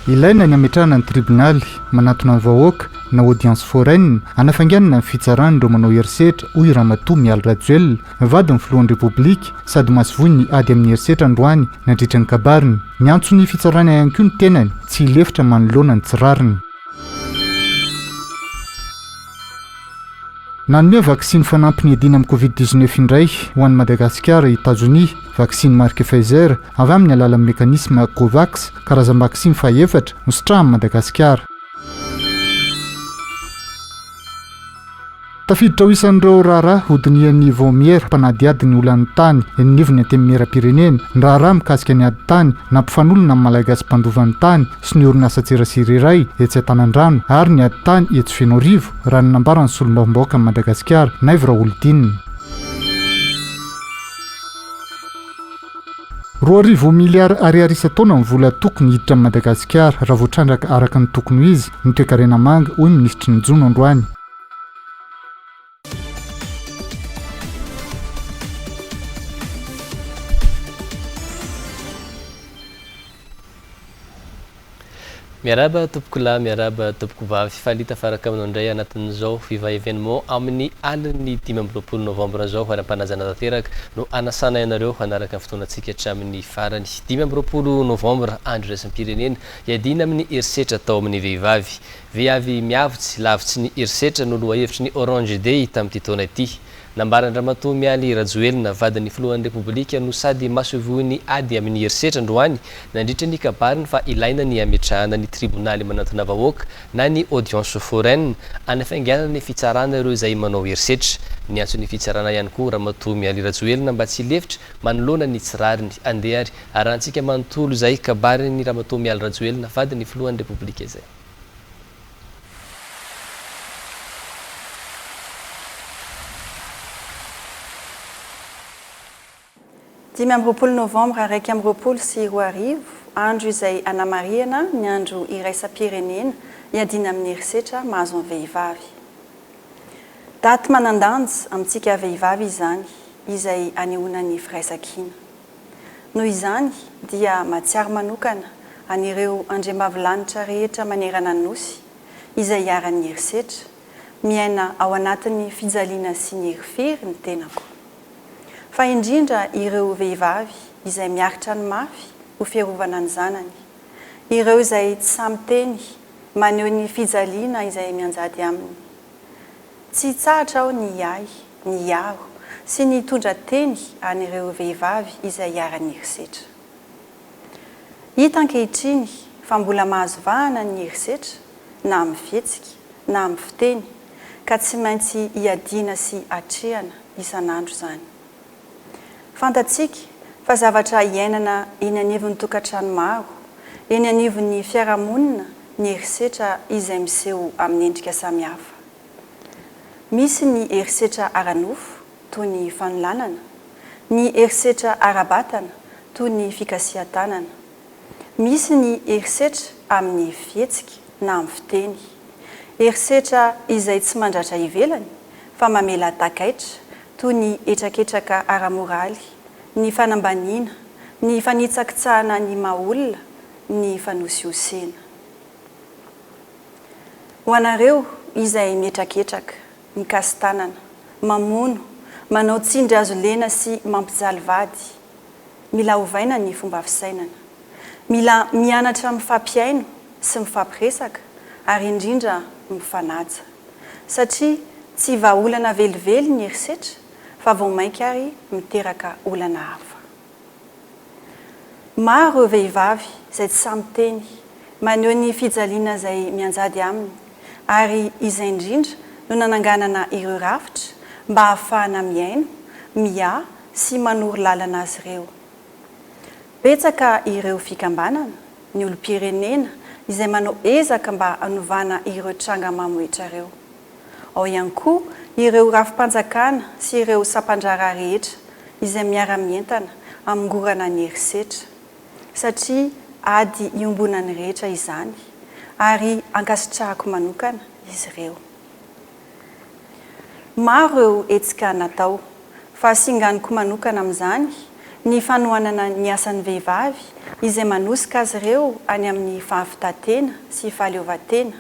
ilaina ny ametrahana ny tribonaly manatona ny vahoaka na audience foraine anafanganana ny fitsarany ireo manao herisetra hoy Ramatoa Mialy Rajoelina vadiny filohan'ny repoblika sady masovoy ny ady amin'ny herisetra androany nandritra ny kabariny. Ny antsony fitsarana ihany koa ny tenany tsy hilefitra manoloana ny tsirariny. Nanome vaksiny fanampy ny adina amin'ny Covid-19 indray ho an'i Madagasikara i États-Unis, vaksiny marque Pfizer avy amin'ny alalan'ny mekanisma COVAX, karazam-baksiny faha-efatra nosotrahan'i Madagasikara. Tafiditra ho isan'ireo raharaha hodinian'ny vomiera mpanadiady ny olan'ny tany nivony antemimera-pirenena ny raharaha mikasika ny ady tany nampifanolona amin'ny malagasy mpandovan'ny tany sy ny orinasa tserasera iray etsy an-tanan-drano ary ny ady tany etsy Fenorivo raha ny nambarany solombavambaoaka amin'ny Madagasikara Naivra Olodinina. 2 miliary ariary isa-taona amin'ny vola tokony hiditra amin'ny Madagasikara raha voatrandraka araka ny tokony ho izy ny toe-karena manga hoy ny ministry ny Jono androany. Miaraba tompoko lahy, miaraba tompoko vavy, falita faraka aminao indray anatin'izao fiva événement amin'ny aliny 20 novembre zao hanampanazana tanteraka no anasana ianareo hanaraka ny fotoanantsika hatramin'ny farany 20 novembre andro raisam-pirenena iadina amin'ny herisetra atao amin'ny vehivavy miavotsy lavitsy ny herisetra no lohahevitry ny Orange Day tamin'ity taona ity. Nambarany Ramatoa Mialy Rajoelina vadiny filohan'ny repoblika no sady masovoy ny ady amin'ny herisetra androany nandritra ny kabariny fa ilaina ny ametrahana ny tribonaly manatona vahoaka na ny audience foraine anafainganana ny fitsarana ireo izay manao herisetra. Ny antson'ny fitsarana ihany koa Ramatoa Mialy Rajoelina mba tsy lefitra manoloana ny tsirariny andehary arantsika manontolo izay kabariny Ramatoa Mialy Rajoelina vadiny filohan'ny repoblika izay. 10 novembre araiky amby roapolo sy roa arivo andro izay anamariana ny andro iraisam-pirenena iadina amin'ny herisetra mahazo ny vehivavy. Daty manandanja amintsika vehivavy izany izay anehoana ny firaisan-kina. Noho izany dia matsiaro manokana an'ireo andriambavilanitra rehetra manerana ny nosy izay hiaran'ny herisetra miaina ao anatin'ny fijaliana sy ny herifiry ny tenako. Fa indrindra ireo vehivavy izay miaritra ny mafy ho fiarovana ny zanany, ireo izay tsy samy teny maneho ny fijaliana izay mianjady aminy. Tsy tsahatra ao ny iay, ny iaro sy ny tondra teny an'ireo vehivavy izay hiaran'ny herisetra. Hita ankehitriny fa mbola mahazo vahana ny herisetra na amin'ny fihetsika na amin'ny fiteny ka tsy maintsy hiadiana sy hatrehana isan'andro izany. Fantatsika fa zavatra iainana eny anivon'ny tokantrano maro, eny anivon'ny fiarahamonina ny herisetra izay miseho amin'ny endrika samihafa. Misy ny herisetra ara-nofo toy ny fanolanana, ny herisetra ara-batana toy ny fikasihan-tanana. Misy ny herisetra amin'ny fihetsika na amin'ny fiteny, herisetra izay tsy mandratra ivelany fa mamela takaitra toy ny etraketraka ara-moraly, ny fanambaniana, ny fanitsakitsahana ny maha-olona, ny fanosiosena. Ho anareo izay mietraketraka, mikasitanana, mamono, manao tsindry azo lena sy mampijaly vady, mila ovaina ny fomba fisainana, mila mianatra mifampiaino sy mifampiresaka ary indrindra mifanaja, satria tsy vahaolana velively ny herisetra fa vao mainka ary miteraka olana hafa. Maro ireo vehivavy izay tsy samy teny maneho ny fijaliana izay mianjady aminy ary izay indrindra no nananganana ireo rafitra mba hahafahana miaino, miahy sy manoro lalana azy ireo. Betsaka ireo fikambanana, ny olom-pirenena izay manao ezaka mba hanovana ireo tranga mamoetra ireo. Ao ihany koa ireo rafim-panjakana sy ireo sampandrara rehetra izay miara-mientana amingorana ny herisetra satria ady iombonany rehetra izany ary ankasitrahako manokana izy ireo. Maro eo etsika natao fa singaniko manokana amin'izany ny fanohanana ny asan'ny vehivavy izay manosika azy ireo any amin'ny fahavitatena sy fahaleovatena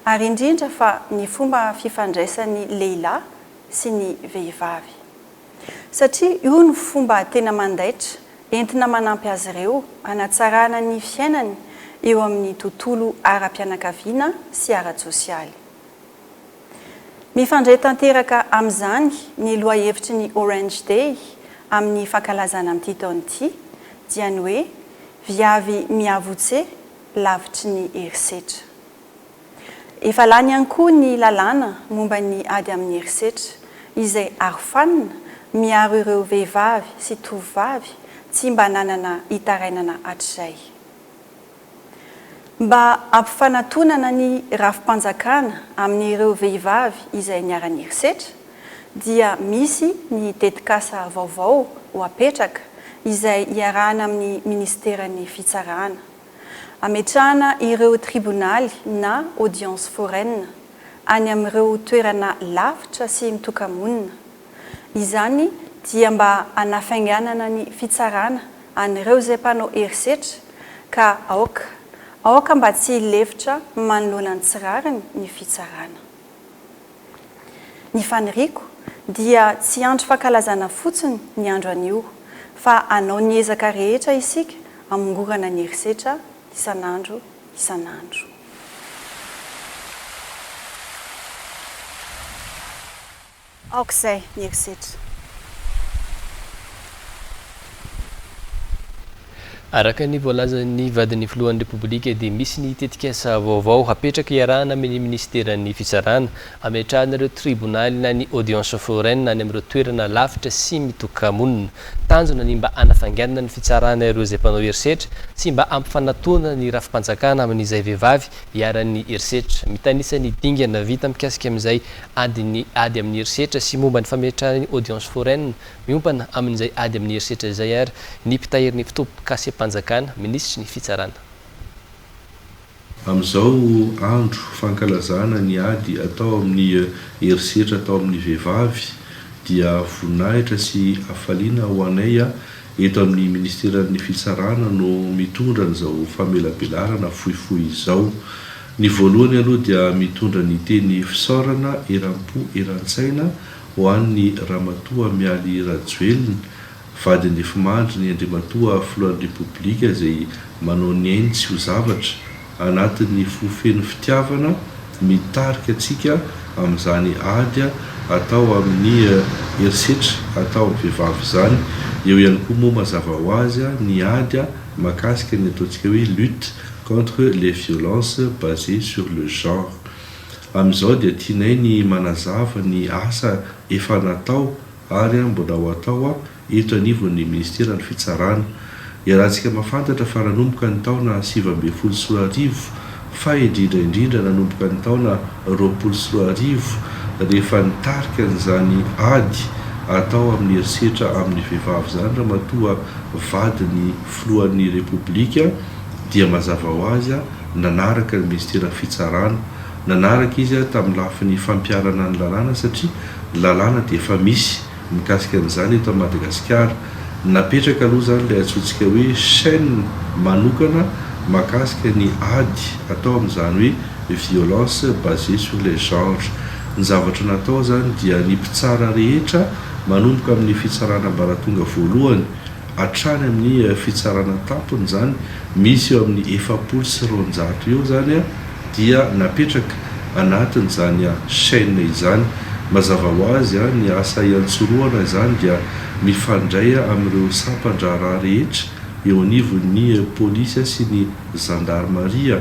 ary indrindra fa ny fomba fifandraisan'ny lehilahy sy ny vehivavy satria io ny fomba tena mandaitra entina manampy azy ireo anatsarana ny fiainany eo amin'ny tontolo ara-pianakaviana sy ara-tsosialy. Mifandray tanteraka amin'izany ny lohahevitry ny Orange Day amin'ny fankalazana amin'ity taona ity dia ny hoe viavy miavotse lavitry ny herisetra. Efa lany ihany koa ny lalàna momba ny ady amin'ny herisetra izay arofanina miaro ireo vehivavy sy tovovavy tsy mba nanana hitarainana hatrizay. Mba ampifanantonana ny rafim-panjakana amin'ireo vehivavy izay niara-ny herisetra dia misy ny tetikasa vaovao ho apetraka izay iarahana amin'ny ministeran'ny fitsarana. Ametrahana ireo tribonaly na audience foraine any amin'ireo toerana lavitra sy mitokamonina. Izany dia mba anafainganana ny fitsarana an'ireo izay mpanao herisetra ka aoka mba tsy lefitra manoloana ny tsirariny ny fitsarana. Ny faniriako dia tsy andro fankalazana fotsiny ny andro anio fa anao ny ezaka rehetra isika amongorana ny herisetra isan'andro. Aok'izay ny herisetra. Araka ny voalazan'ny vadin'ny filohan'ny repoblika dia misy ny tetikasa vaovao hapetraka iarahana amin'ny ministeran'ny fitsarana ametrahana ireo tribonaly na ny audience foraine na ny amin'ireo toerana lavitra sy mitokamonina tanjona ny mba anafanganana ny fitsarana ireo izay mpanao herisetra sy mba ampifanatona ny rafim-panjakana amin'izay vehivavy hiara-ny herisetra. Mitanisa ny dingana vita mikasika amin'izay ady amin'ny herisetra sy momba ny fametrahana ny audience foraine miompana amin'izay ady amin'ny herisetra izay ary ny mpitahirin'ny fitopy panjakana ministry ny fitsarana. Amin'izao andro fankalazana ny ady atao amin'ny herisetra atao amin'ny vehivavy dia voninahitra sy hafaliana ho anay eto amin'ny ministeran'ny fitsarana no mitondra an'izao famelabelarana fohifohy izao. Ny voalohany aloha dia mitondra ny teny fisaorana eram-po eran-tsaina ho an'ny Ramatoa Mialy Rajoelina vadin'ny Fimandry ny Andriamatoa filohan'ny repoblika izay manao ny ainy tsy ho zavatra anatin'ny fofeny fitiavana mitarika antsika amin'izany ady atao amin'ny herisetra atao amin'ny vehivavy izany. Eo ihany koa moa mazava ho azy ny ady mahakasika ny ataontsika hoe lutte contre les violences basées sur le genre. Amin'izao dia tianay ny manazava ny asa efa natao ary mbola ho atao eto anivon'ny ministeran'ny fitsarana. Iarahantsika mahafantatra fa nanomboka ny taona 2024 fa indrindra nanomboka ny taona 2024 rehefa nitarika an'izany ady atao amin'ny herisetra amin'ny vehivavy izany Ramatoa vadin'ny filohan'ny repoblika dia mazava ho azy nanaraka ny ministeran'ny fitsarana. Nanaraka izy tamin'ny lafin'ny fampiarana ny lalàna satria lalàna dia efa misy mikasika an'izany eto Madagasikara. Napetraka aloha izany ilay antsointsika hoe chaîne manokana mahakasika ny ady atao amin'izany hoe violence basée sur les genres. Ny zavatra natao izany dia ny mpitsara rehetra manomboka amin'ny fitsarana ambaratonga voalohany hatrany amin'ny fitsarana tampony izany misy eo amin'ny 700 eo izany dia napetraka anatin'izany chaîne izany. Mazava ho azy ny asa iantsoroana izany dia mifandray amin'ireo sampandraraha rehetra eo anivon'ny polisy sy ny gendarmerie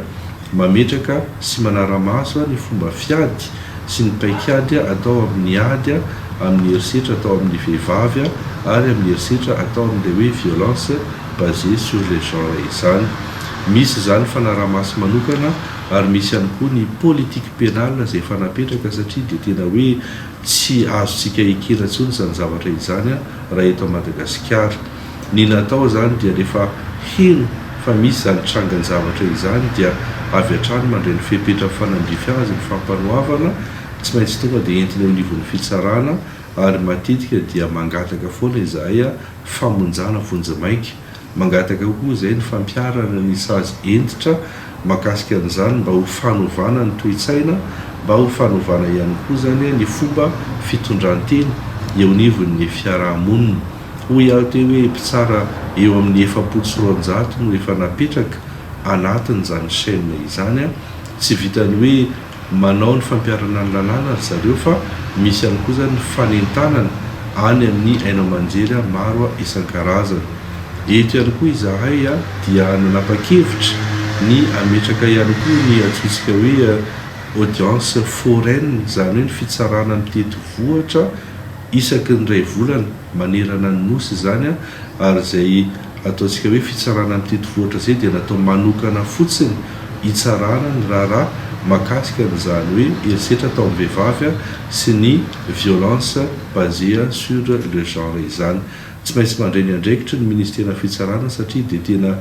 mametraka sy manara-maso ny fomba fiady sy ny paikady atao amin'ny ady amin'ny herisetra atao amin'ny vehivavy ary amin'ny herisetra atao amin'ilay hoe violence basée sur les genres izany. Misy izany fanara-maso manokana ary misy ihany koa ny politique pénale izay efa napetraka satria dia tena hoe tsy azontsika ekena intsony izany zavatra izany raha eto Madagasikara. Ny natao izany dia rehefa heno fa misy izany trangan'ny zavatra izany dia avy hatrany mandray ny fepetra fanandrify azy ny fampanohavana tsy maintsy tonga dia entina eo anivon'ny fitsarana ary matetika dia mangataka foana izahay famonjana vonjamaika mangataka koa izay ny fampiarana ny sazy entitra makasika an'izany mba ho fanovana ny toetsaina mba ho fanovana ihany koa zany ny fomba fitondranteny eo nivon'ny fiarahamonina hoy aho teo hoe mpitsara eo amin'ny 700 no efa napetraka anatin'izany chaîne izany tsy vitany hoe manao ny fampiarana ny lalàna ry zareo fa misy ihany koa zany fanentanana any amin'ny aina aman-jery maro isan-karazany eto ihany koa izahay dia nanapa-kevitra ny ametraka ihany koa ny atsotsika hoe audience foraine zany hoe ny fitsarana mitety vohatra isaky ny ray volana manerana ny nosy zany ary izay ataontsika hoe fitsarana mitety vohatra zay dia natao manokana fotsiny hitsarana ny raharaha makasika n'izany hoe herisetra atao amin'ny vehivavy sy ny violence basée sur le genre izany tsy maintsy mandreny andraikitra ny ministera fitsarana satria dia tena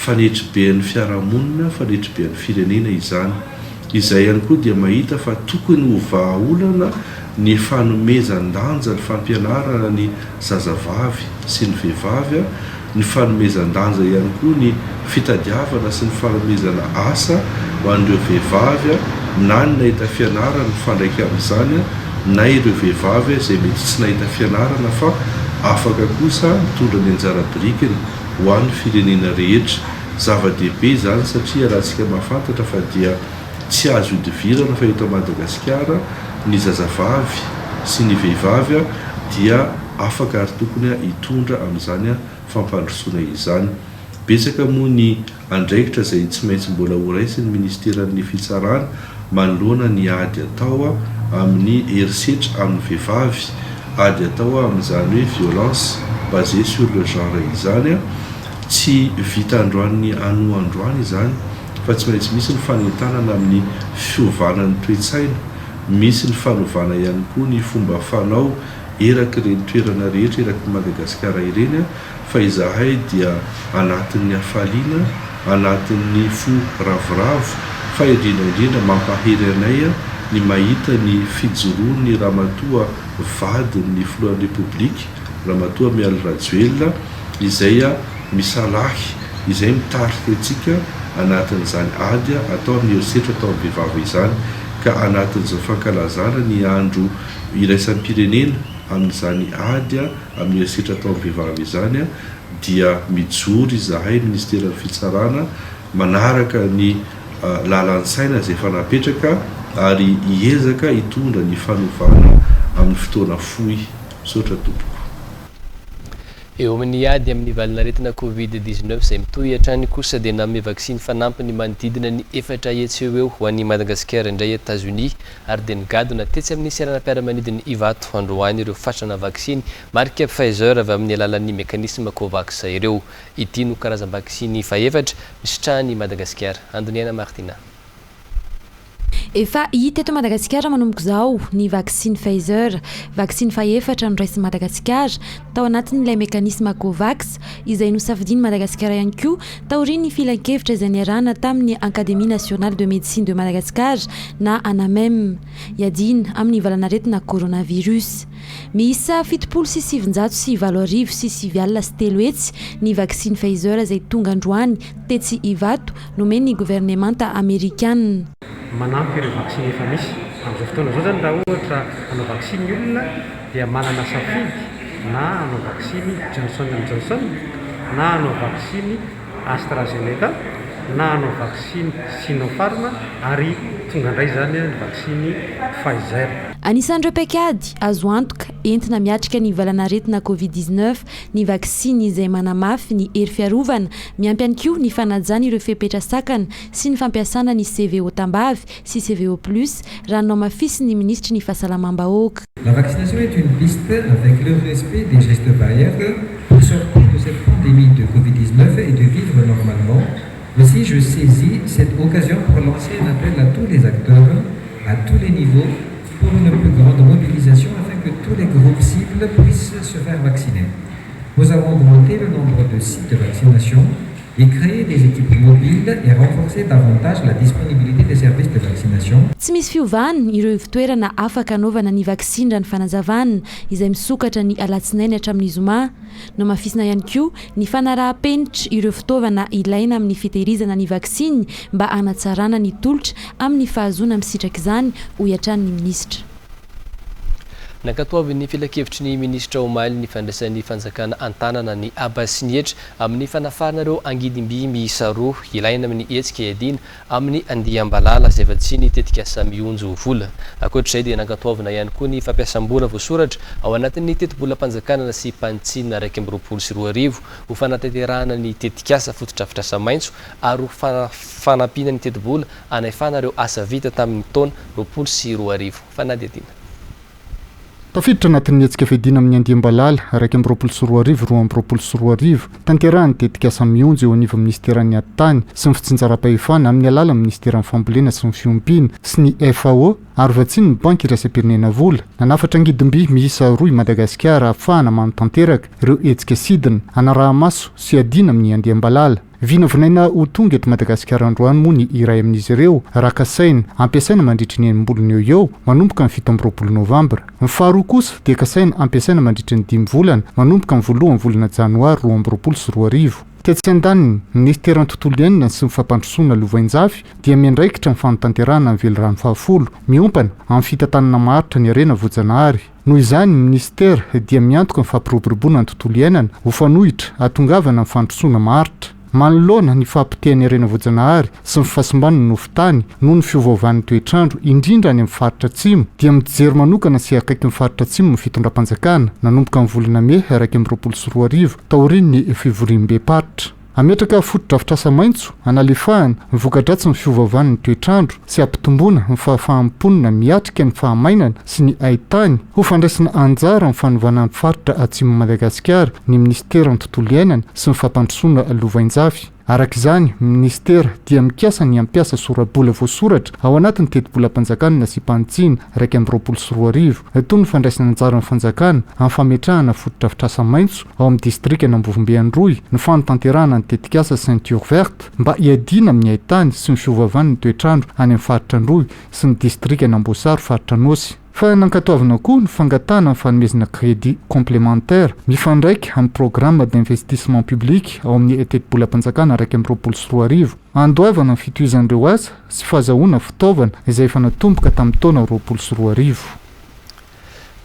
fanetry be ny fiarahamonina fanetry be ny firenena izany izay ihany koa dia mahita fa tokony ho vahaolana ny fanomezan-danja ny fampianarana ny zazavavy sy ny vehivavy ny fanomezan-danja ihany koa ny fitadiavana sy ny fanomezana asa ho an'ireo vehivavy na ny nahita fianarana mifandraika amin'izany na ireo vehivavy izay mety tsy nahita fianarana fa afaka kosa mitondra ny anjara birikiny ho an'ny firenena rehetra zava-dehibe izany satria raha tsika mahafantatra fa dia tsy azo idivirana fa eto Madagasikara ny zazavavy sy ny vehivavy dia afaka ary tokony hitondra amin'izany fampandrosoana izany betsaka moa ny andraikitra izay tsy maintsy mbola horaisy ny ministeran'ny fitsarana manoloana ny ady atao amin'ny herisetra amin'ny vehivavy ady atao amin'izany hoe violence basée sur le genre izany tsy vita androany anoandroany izany fa tsy maintsy misy ny fanentanana amin'ny fiovanan'ny toetsaina misy ny fanovana ihany koa ny fomba fanao eraky ireny toerana rehetra eraky Madagasikara ireny fa izahay dia anatin'ny hafaliana anatin'ny fo ravoravo fa indrindra mampahery anay ny mahita ny fijoroan'ny ramatoa vadin'ny filohan'ny Repoblika ramatoa Mialy Rajoelina izay misalahy izay mitarika antsika anatin'izany ady atao amin'ny herisetra atao amin'ny vehivavy izany ka anatin'izao fankalazana ny andro iraisan'ny pirenena amin'izany ady amin'ny herisetra atao amin'ny vehivavy izany dia mijory izahay ministeran'ny fitsarana manaraka ny lalan-tsaina izay efa napetraka ary hiezaka hitondra ny fanovana amin'ny fotoana fohy misaotra tompoko eo amin'ny ady amin'ny valinaretina Covid-19 izay mitohy hatrany kosa dia nanome vaksiny fanampiny manodidina ny 4 hetsy eo ho an'i Madagasikara indray États-Unis ary dia nigadona tetsy amin'ny seranam-piaramanidiny Ivato androany ireo fatrana vaksiny marika Pfizer avy amin'ny alalan'ny mekanisma Covax ireo ity no karazam-vaksiny faefatra misitrahany Madagasikara. Andoniana Martina. Efa hita eto Madagasikara manomboka izao ny vaksiny Pfizer, vaksiny faefatra noraisy Madagasikara tao anatin'ilay mekanisma Covax izay nosafidiany Madagasikara ihany koa taorian'ny filan-kevitra izay niarahana tamin'ny Académie nationale de médecine de Madagascar na ANAMEM iadina amin'ny valanaretina coronavirus. Miisa 7,707 sy 7 alina sy 3 hetsy ny vaksiny Pfizer izay tonga androany tetsy Ivato nomeny gouvernemanta américaine. Manampy ireo vaksiny efa misy amin'izao fotoana izao zany raha ohatra hanao vaksiny ny olona dia manana safidy na hanao vaksiny Johnson & Johnson na hanao vaksiny AstraZeneca na hanao vaksiny Sinopharm ary tonga indray zany ny vaksiny Pfizer. Anisan'ireo paikady azo antoka entina miatrika ny valanaretina Covid-19 ny vaksiny izay manamafy ny hery fiarovana miampy ihany koa ny fanajana ireo fepetra-sakana sy ny fampiasana ny CVO tambavy sy CVO plus raha nomafisy ny ministry ny fahasalamam-bahoaka. La vaccination est une piste avec le respect des gestes barrières pour sortir de cette pandémie de Covid-19 et de vivre normalement. Aussi, je saisis cette occasion pour lancer un appel à tous les acteurs, à tous les niveaux, pour une plus grande mobilisation afin que tous les groupes cibles puissent se faire vacciner. Nous avons augmenté le nombre de sites de vaccination et créer des équipes mobiles et renforcer davantage la disponibilité des services de vaccination. Tsy misy fiovany ireo fitoerana afaka anaovana ny vaksiny raha ny fanazavana izay misokatra ny alatsinainy hatramin'ny zoma no mafisina ihany koa ny fanaraha-penitra ireo fitaovana ilaina amin'ny fitehirizana ny vaksiny mba hanatsarana ny tolotra amin'ny fahazoana misitraka izany ho iatran'ny minisitra. Nankatoavy ny filakevitry ny minisitra Omaly ny fandraisan'ny fanjakana antanana ny aba sy ny hetra amin'ny fanafarana ireo angidimby miisa roa ilaina amin'ny hetsika iadina amin'ny Andiambalala izay efa tsy nitetika asa mionjo vola. Ankoatr'izay dia nankatoavina ihany koa ny fampiasam-bola voasoratra ao anatin'ny teti-bolam-panjakanana sy mpanitsinina 2024 ho fanatanterahana ny tetikasa fototrafitra maitso ary ho fanampiana ny teti-bola anahifana ireo asa vita tamin'ny taona 2024. Fanadiadina. Tafiditra anatin'ny hetsika fiadiana amin'ny Andiambalala 2024 2024 tanterahany tetikasa mionjo eo anivon'ny ministeran'ny tany sy ny fitsinjaram-pahefana amin'ny alalan'ny ministeran'ny fambolena sy ny fiompiana sy ny FAO ary vatsiny ny banky iraisam-pirenena vola nanafatra angidimby miisa roa i Madagasikara ahafahana manotanteraka ireo hetsika sidina anarahamaso sy adina amin'ny Andiambalala. Vinavinaina ho tonga eto Madagasikara androany moa ny iray amin'izy ireo rakasaina ampiasaina mandritry ny enim-bolana eo manomboka ny 17 Novambra. Ny faharoa kosa dia kasaina ampiasaina mandritry ny 5 volana manomboka ny 1 volana Janoary 2024. Tetsy andaniny ministeran'ny tontolo iainana sy ny fampandrosoana Lovainjafy dia miandraikitra ny fanotanterahana amin'ny velorano fahafolo miompana amin'ny fitantanana maharitra ny arena Voajanahary. Noho izany ny ministera dia miantoka ny fampiroboroboana ny tontolo iainana ho fanohitra hatongavana ny fandrosoana maharitra. Manoloana ny fahampitehany arena Voajanahary sy ny fahasimban'ny nofotany noho ny fiovaovan'ny toetrandro indrindra any amin'ny faritra atsimo dia mijery manokana sy akaiky ny faritra atsimo ny fitondram-panjakana nanomboka amin'ny volana May 2024 taorian'ny fivoriam-be-paritra. Ametraka fotodrafitrasa maitso analefahany ny vokadratsy ny fiovaovan'ny toetrandro sy ampitomboana ny fahafahamponina miatrika ny fahamainana sy ny haitany ho fandraisana anjara ny fanovana ny faritra atsimo Madagasikara ny ministeran'ny tontolo iainana sy ny fampandrosoana Lovainjafy. Arak'izany, ministera dia mikasa ny ampiasa sorabola voasoratra ao anatin'ny teti-bolam-panjakana sy mpanitsina 2024 toy ny fandraisana anjara ny fanjakana amin'ny fametrahana fotodrafitrasa maitso ao amin'ny distrika Ambovombe Androy ny fanotanterahana ny tetikasa ceinture verte mba hiadina amin'ny haitany sy ny fiovaovan'ny toetrandro any amin'ny faritra Androy sy ny distrika Namboasary faritra Anosy. Fa nankatoavina koa ny fangatana ny fanomezana crédit complémentaire mifandraika amin'ny programme d'investissement public ao amin'ny teti-bolam-panjakana 2024 andoavana ny fitohizan'ireo asa sy fahazahoana fitaovana izay efa natomboka tamin'ny taona 2024.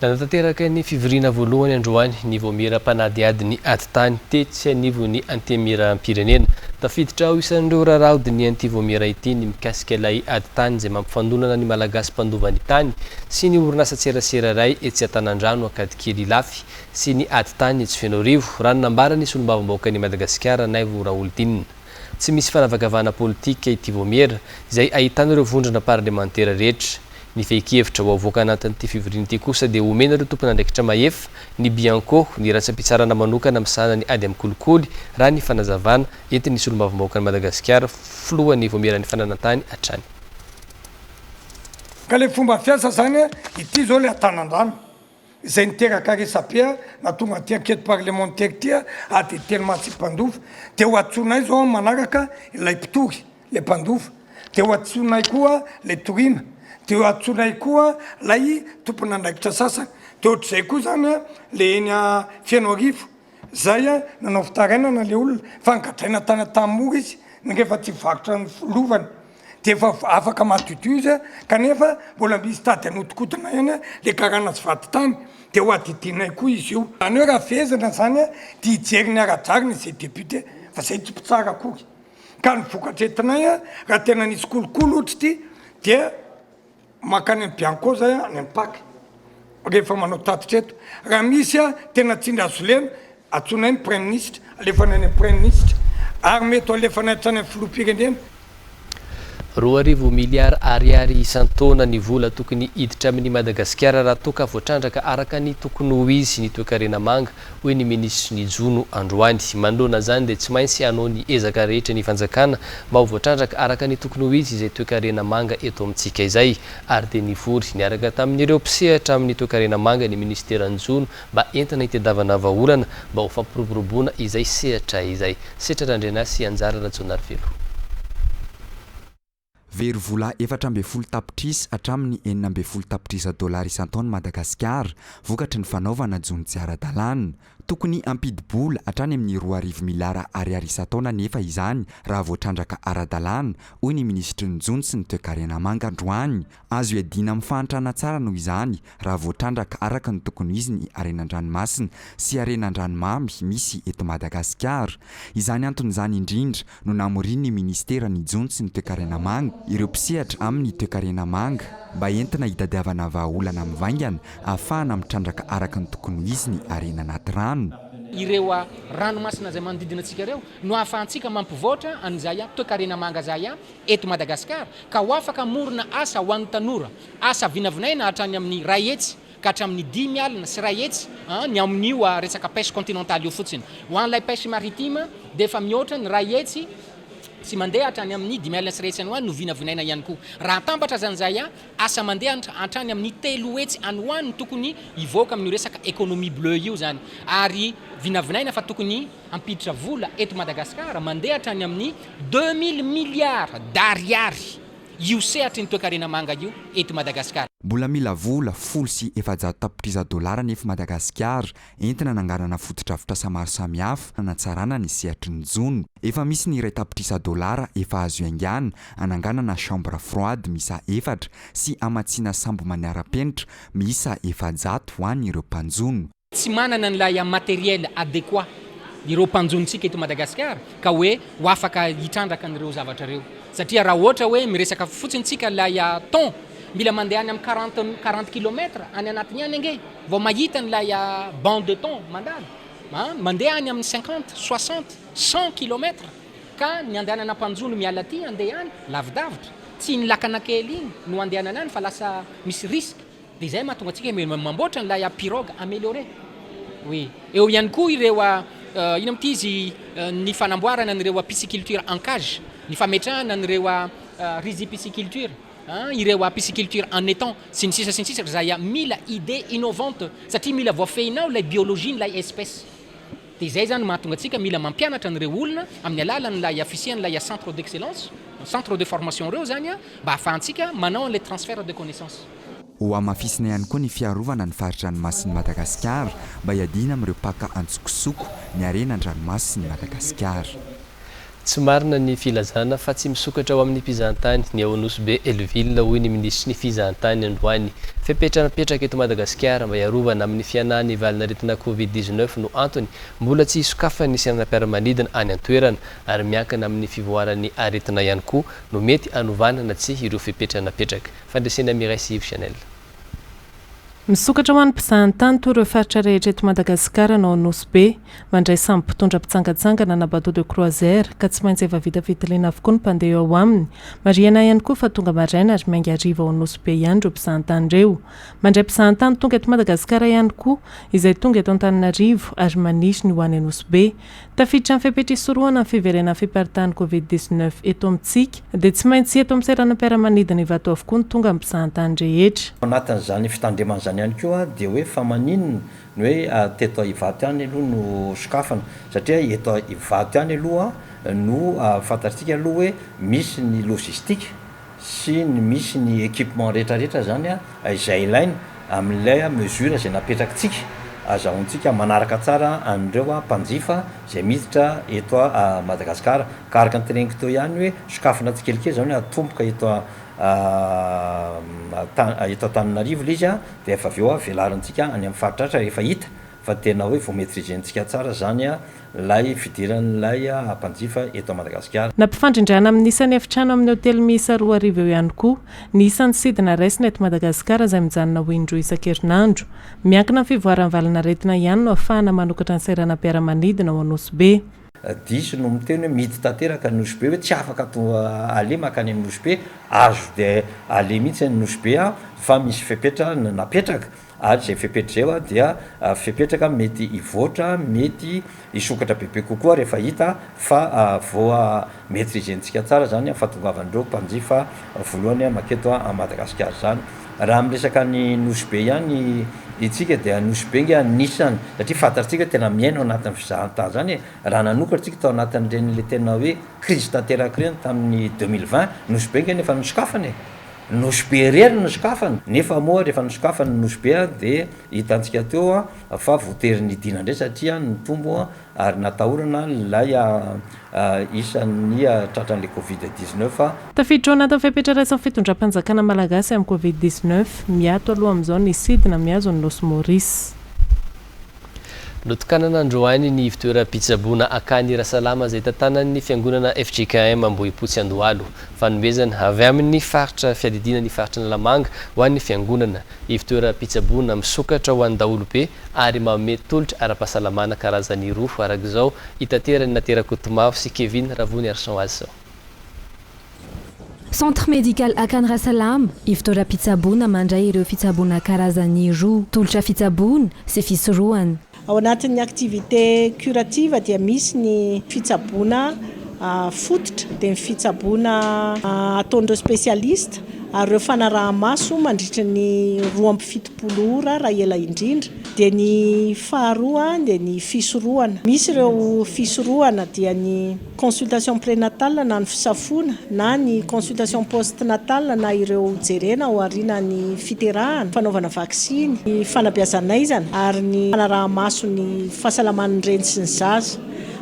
Nanatanteraka ny fivoriana voalohany androany ny voamera-panadiady ny aditany tetsy anivo ny antemera-pirenena. Tafiditra ao isan'ireo raraody ny antivoamera ity ny mikasika ilay aditany izay mampifandonana ny malagasy mpandovany tany sy ny orinasa tserasera ray etsy Antanandrano Ankadikely Ilafy sy ny aditany etsy Fianorivo raha ny nambarany solombavam-bahoaka ny Madagasikara Naivo Raolodinina. Tsy misy fanavakavahana politika ity voamera izay ahitana ireo vondrona parlementera rehetra. Ny fehi-kevitra ho avoaka anatin'ity fivoriana ity kosa dia omena ireo tompon'andraikitra mahefa ny Bianco ny ratsam-pitsarana manokana amin'ny sahanany ady amin'ny kolikoly raha ny fanazavana entin'ny solombavam-bahoaka ny Madagasikara filohan'ny voameran'ny fananantany hatrany. Ka le fomba fiasa zany ity zao le Antanandrano izay niteraka resapia na tonga ty enquête parlementaire ty ady tellement tsy mpandofa dia ho atsonay zao manaraka ilay mpitory le mpandofa dia ho atsonay koa le torina dia ho atsonay koa lay tompon'andraikitra sasany dia ohatr'izay koa zany le eny Fianorivo zay nanao fitarainana le olona fangadraina tany tamora izy rehefa tsy varotra ny lovany dia efa afaka matoto izy kanefa mbola misy tady anotokodina eny le karana sy vaty tany dia ho adidinay koa izy io zany hoe raha fehezana zany dia hijery ny aradrariny izay député fa zay tsy mpitsara akory ka ny vokatretinay raha tena nisy kolokolo ohatra ity dia makany amin'ny Bianco zay any amin'ny Paky rehefa manao tatitra eto raha misy tena tsindry azolena atsonay ny prime ministre alefanay ny prime ministre ary mety alefanay hatrany amin'ny filoham-pirenena. roarivo miliara ariary isan-taona ny vola tokony hiditra amin'ny Madagasikara raha toka voatrandraka araka ny tokony ho izy ny toe-karena manga hoy ny minisitry ny Jono androany. Manoloana zany dia tsy maintsy hanao ny ezaka rehetra ny fanjakana mba ho voatrandraka araka ny tokony ho izy izay toe-karena manga eto amintsika izay, ary dia nivory niaraka tamin'ireo mpisehatra amin'ny toe-karena manga ny ministeran'ny Jono mba entina hitadiavana vahaolana mba ho fampiroboroboana izay sehatra izay. Sehatra Randrenasy Anjara Rajonarivelo. Very vola 4.7 tapitrisa hatramin'ny 9.7 tapitrisa dolara isan-taona Madagasikara vokatry ny fanaovana jony tsy ara-dalàna. Tokony ampidi-bola hatrany amin'ny 2 miliara ariary isan-taona nefa izany raha voatrandraka ara-dalàna hoy ny ministry ny Jony sy ny toe-karena manga androany. Azo iadina amin'ny fahantrana tsara noho izany raha voatrandraka araka ny tokony izy ny arenan-dranomasina sy arenan-dranomamy misy eto Madagasikara. Izany anton'izany indrindra no namoriny ny ministera ny Jony sy ny toe-karena manga ireo mpisehatra amin'ny toe-karena manga mba entina hitadiavana vahaolana mivaingana ahafahana mitrandraka araka ny tokony izy ny arena anaty rano. Ireo ranomasina zay manodidina antsika ireo no ahafahantsika mampivoatra an'izay toe-karena manga zay eto Madagasikara ka ho afaka morona asa ho an'ny tanora, asa vinavinaina hatrany amin'ny ray hetsy ka hatramin'ny 10 alina sy ray hetsy ny amin'io resaka pêche continentale io fotsiny. Ho an'ilay pêche maritime dia efa mihoatra ny ray hetsy sy mandeha hatrany amin'ny 10 alina sy ray hetsy any ho any no vinavinaina ihany koa. Raha tambatra zany asa mandeha hatrany amin'ny 3 hetsy any ho any tokony hivoaka amin'ny resaka économie bleue io zany, ary vinavinaina fa tokony ampiditra vola eto Madagasikara mandeha hatrany amin'ny 2000 milliards d'ariary io sehatra ny toe-karena manga io eto Madagasikara. Mbola mila vola 700 tapitrisa dolara nefa Madagasikara entina nanganana fotodrafitrasa maro samihafa hanatsarana ny sehatry ny Jono. Efa misy ny 2 tapitrisa dolara efa azo haingana ananganana chambre froide misa 4 sy amatsiana sambo maniara-penitra misa 700 ho an'ny ireo mpanjono. Tsy manana n'ilay matériel adéquat ireo mpanjonontsika eto Madagasikara ka hoe ho afaka hitrandraka n'ireo zavatra ireo. Satria raha ohatra hoe miresaka fotsiny tsika ilay ton mila mandeha any amin'ny 40 km any anatiny any ange vao mahita n'ilay bande de ton mandalo mandeha any amin'ny 50, 60, 100 km ka ny andehanana mpanjono miala aty andeha any lavidavitra tsy ny lakana kely iny no andehanana any fa lasa misy risque. Dia izay mahatonga antsika mamboatra n'ilay pirogue amélioré. Oui, eo ihany koa ireo ino amty izy ny fanamboarana n'ireo pisciculture en cage, ny fametrahana n'ireo rizipisciculture, ireo pisciculture en étang sy ny sisa zay mila idée innovante satria mila voafehinao ilay biologie n'ilay espèce. Dia izay zany mahatonga antsika mila mampianatra n'ireo olona amin'ny alalan'ilay fisian'ilay centre d'excellence, centre de formation ireo zany mba ahafahantsika manao an'ilay transfert de connaissance. Ho amafisina ihany koa ny fiarovana ny faritra-dranomasiny Madagasikara mba hiadina amin'ireo paka antsokosoko ny arenan-dranomasiny Madagasikara. Tsy marina ny filazana fa tsy misokatra ao amin'ny mpizahantany ny Aonosbe Elville hoy ny ministry ny fizahantany androany. Fepetranapetraka eto Madagasikara mba hiarovana amin'ny fianahany valinaretina Covid-19 no antony mbola tsy hisokafan'ny ny sainam-piaramanidina any an-toerana ary miankina amin'ny fivoarany aretina ihany koa no mety hanovanana tsy ireo fepetranapetraka. Fandresena Mireille Yves Chanel. Misokatra ho an'ny mpizahantany toa ireo faritra rehetra eto Madagasikara no Aonosbe mandray samby mpitondra mpitsangatsangana na bateau de croisière ka tsy maintsy efa vita fitiliana avokoa ny mpandeha ao aminy. Mariana ihany koa fa tonga maraina ary mainga hariva ao Aonosbe ihany ireo mpizahantany ireo. Mandray mpizahantany tonga eto Madagasikara ihany koa izay tonga eto Antananarivo ary manisy ny ho any Aonosbe. Tafiditra amin'ny fepetra isorohana ny fiverenan'ny fiparitahany Covid-19 eto amintsika dia tsy maintsy eto amin'ny sainam-piaramanidina ivato avokoa ny tonga amin'ny mpizahantany rehetra. Anatin'izany fitandremana zany ihany koa dia hoe fa maninona ny hoe teto ivato ihany aloha no sokafana satria eto ivato ihany aloha no fantatsika aloha hoe misy ny logistique sy ny misy ny équipement rehetrarehetra zany izay ilaina amin'ilay mesure zay napetrakintsika azahoantsika manaraka tsara an'ireo mpanjifa zay miditra eto Madagasikara ka araka nyteneniko teo ihany hoe sokafana tsikelikely zany hoe atomboka eto Antananarivo ilay izy dia efa avy eo velarintsika any amin'ny faritratra rehefa hita fa tena hoe vao maîtrisentsika tsara zany lay fidiran'ilay mpanjifa eto Madagasikara. Nampifandrindrana amin'ny isan'ny efitrano amin'ny hôtely miisa 2 arivo eo ihany koa ny isan'ny sidina raisina eto Madagasikara izay mijanona ho indroa isan-kerinandro. Miankina amin'ny fivoaran'ny valinaretina ihany no ahafahana manokatra ny sainam-piaramanidina ao Aonosbe. diso no miteny hoe mity tanteraka ny Nosy be hoe tsy afaka ato ale makany amin'ny Nosy be azo de ale mihitsy ny Nosy be fa misy fepetra napetraka ary zay fepetra zay a dia fepetraka mety ivoatra mety isokatra bebe kokoa rehefa hita fa voa maîtrisentsika tsara zany fahatongavandreo mpanjifa voalohany maketo a Madagasikara zany raha miresaka ny Nosy be ihany itsika dia Nosy be nge anisany satria fantatsika tena miaino anatin'ny fizahantany zany raha nanokatra tsika tao anatin'ireny le tena hoe crise tanteraka ireny tamin'ny 2020 Nosy be nge nefa nosokafany Nosy be rery nosokafany nefa moa rehefa nosokafany Nosy be dia hitantsika teo fa voatery nidina ndray satria nitombo ary natahorana lay isan'ny tratran'le Covid-19 tafiditra ao anatin'ny fepetra raisan'ny fitondram-panjakana malagasy amin'ny Covid-19 miato aloha amin'izao ny sidina miazo ny Los Maurice notokanana androany ny fitoeram-pitsaboana akany Rasalama zay tantanan'ny fiangonana FJKM Ambohipotsy Andohalo fanomezana avy amin'ny faritra fiadidina ny faritra Nalamanga ho an'ny fiangonana fitoeram-pitsaboana misokatra ho an'ny daholobe ary manome tolotra ara-pahasalamana karazany roa arak'izao itaterany Naterakotomavo sy Kevin Ravony Arson azy zao. Centre médical Akan Rasalam fitoeram-pitsaboana mandray ireo fitsaboana karazany roa tolotra fitsaboana sy fisorohana. Ao anatin'ny activité curative dia misy ny fitsaboana fototra dia ny fitsaboana ataondreo spécialiste ary ireo fanaraha-maso mandritra ny 2.70 ora raha ela indrindra dia ny faharoa dia ny fisorohana misy ireo fisorohana dia ny consultation prénatale na ny fisafona na ny consultation postnatale na ireo jerena ao aoriana ny fiterahana fanaovana vaksiny ny fanabeazanaizana ary ny fanaraha-maso ny fahasalaman'ny reny sy ny zaza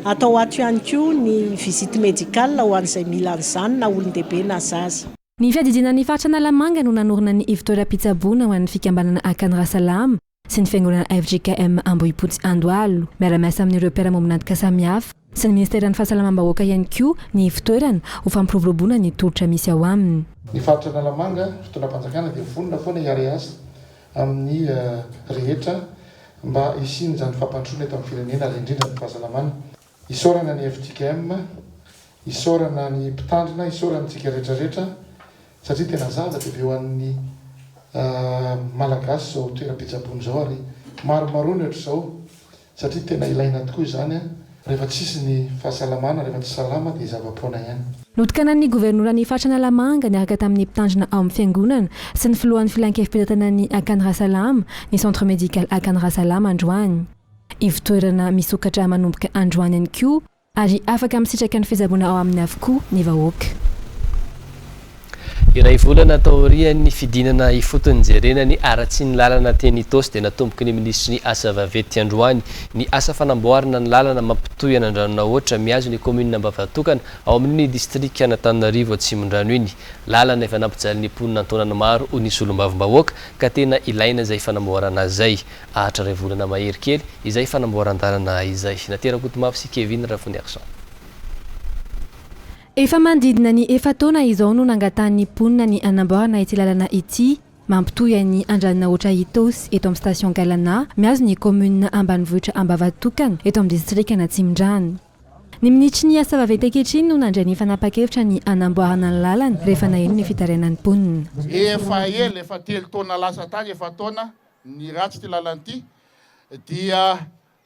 atao ato ihany koa ny visite médicale ho an'izay mila an'izany na olon-dehibe na zaza. Ny fiadidinan'ny faritra Nalamanga no nanorina ny fitoeram-pitsaboana ho an'ny fikambanana Akan Rasalam sy ny fiangonana FJKM Ambohipotsy Andohalo miara-miasa amin'ireo mpiara-mombonantoka samihafa sy ny ministeran'ny fahasalamam-bahoaka ihany koa ny fitoerana ho fampiroborobona ny tolotra misy ao aminy. Ny faritra Nalamanga fitondram-panjakana dia vonona foana hiary azy amin'ny rehetra mba hisiny zany fampandroana eto amin'ny firenena ary indrindra ny fahasalamana. Isaorana ny FJKM, isaorana ny mpitandrina, isaorana tsika rehetrarehetra satria tena zava-dehibe ho an'ny malagasy zao toeram-pitsaboana zao ary maromaro ny ohatr'izao satria tena ilaina tokoa izany rehefa tsisy ny fahasalamana rehefa tsy salama dia zava-poana ihany. Notokanan'ny governoran'ny faritra Nalamanga niaraka tamin'ny mpitandrina ao amin'ny fiangonana sy ny filohan'ny filan-kevim-pitanana ny Akan Rasalam ny centre médical Akan Rasalam androany. Fitoerana misokatra manomboka androany ihany koa ary afaka misitraka ny fizaboana ao amin'ny avokoa ny vahoaka. Iray volana taorian'ny fidinana ifotony jerena ny aratsy ny lalana teny Itosy dia natomboky ny ministry ny asa vaventy androany ny asa fanamboarana ny lalana mampitohy an'Andranona ohatra miazo ny commune Ambavatokana ao amin'ny district Antananarivo Atsimondrano iny lalana efa nampijaly ny mponina antonana maro ho nisy olombavim-bahoaka ka tena ilaina izay fanamboarana izay ahatra iray volana mahery kely izay fanamboaran-dalana izay Naterakotomavo sy Kevin Ravony Arson. Efa mandidina ny efataona izao no nangatan'ny mponina ny anamboarana ity lalana ity mampitohy ny Andranona ohatra Itosy eto amin'ny station Galana miazo ny commune Ambanivohitra Ambavatokana eto amin'ny district Atsimondrano. Ny minitry ny asa vaventy ankehitriny no nandray ny fanapa-kevitra ny anamboarana ny lalana rehefa naheno ny fitarainan'ny mponina. Efa telo taona lasa tany efa taona ny ratsy ty lalana ity dia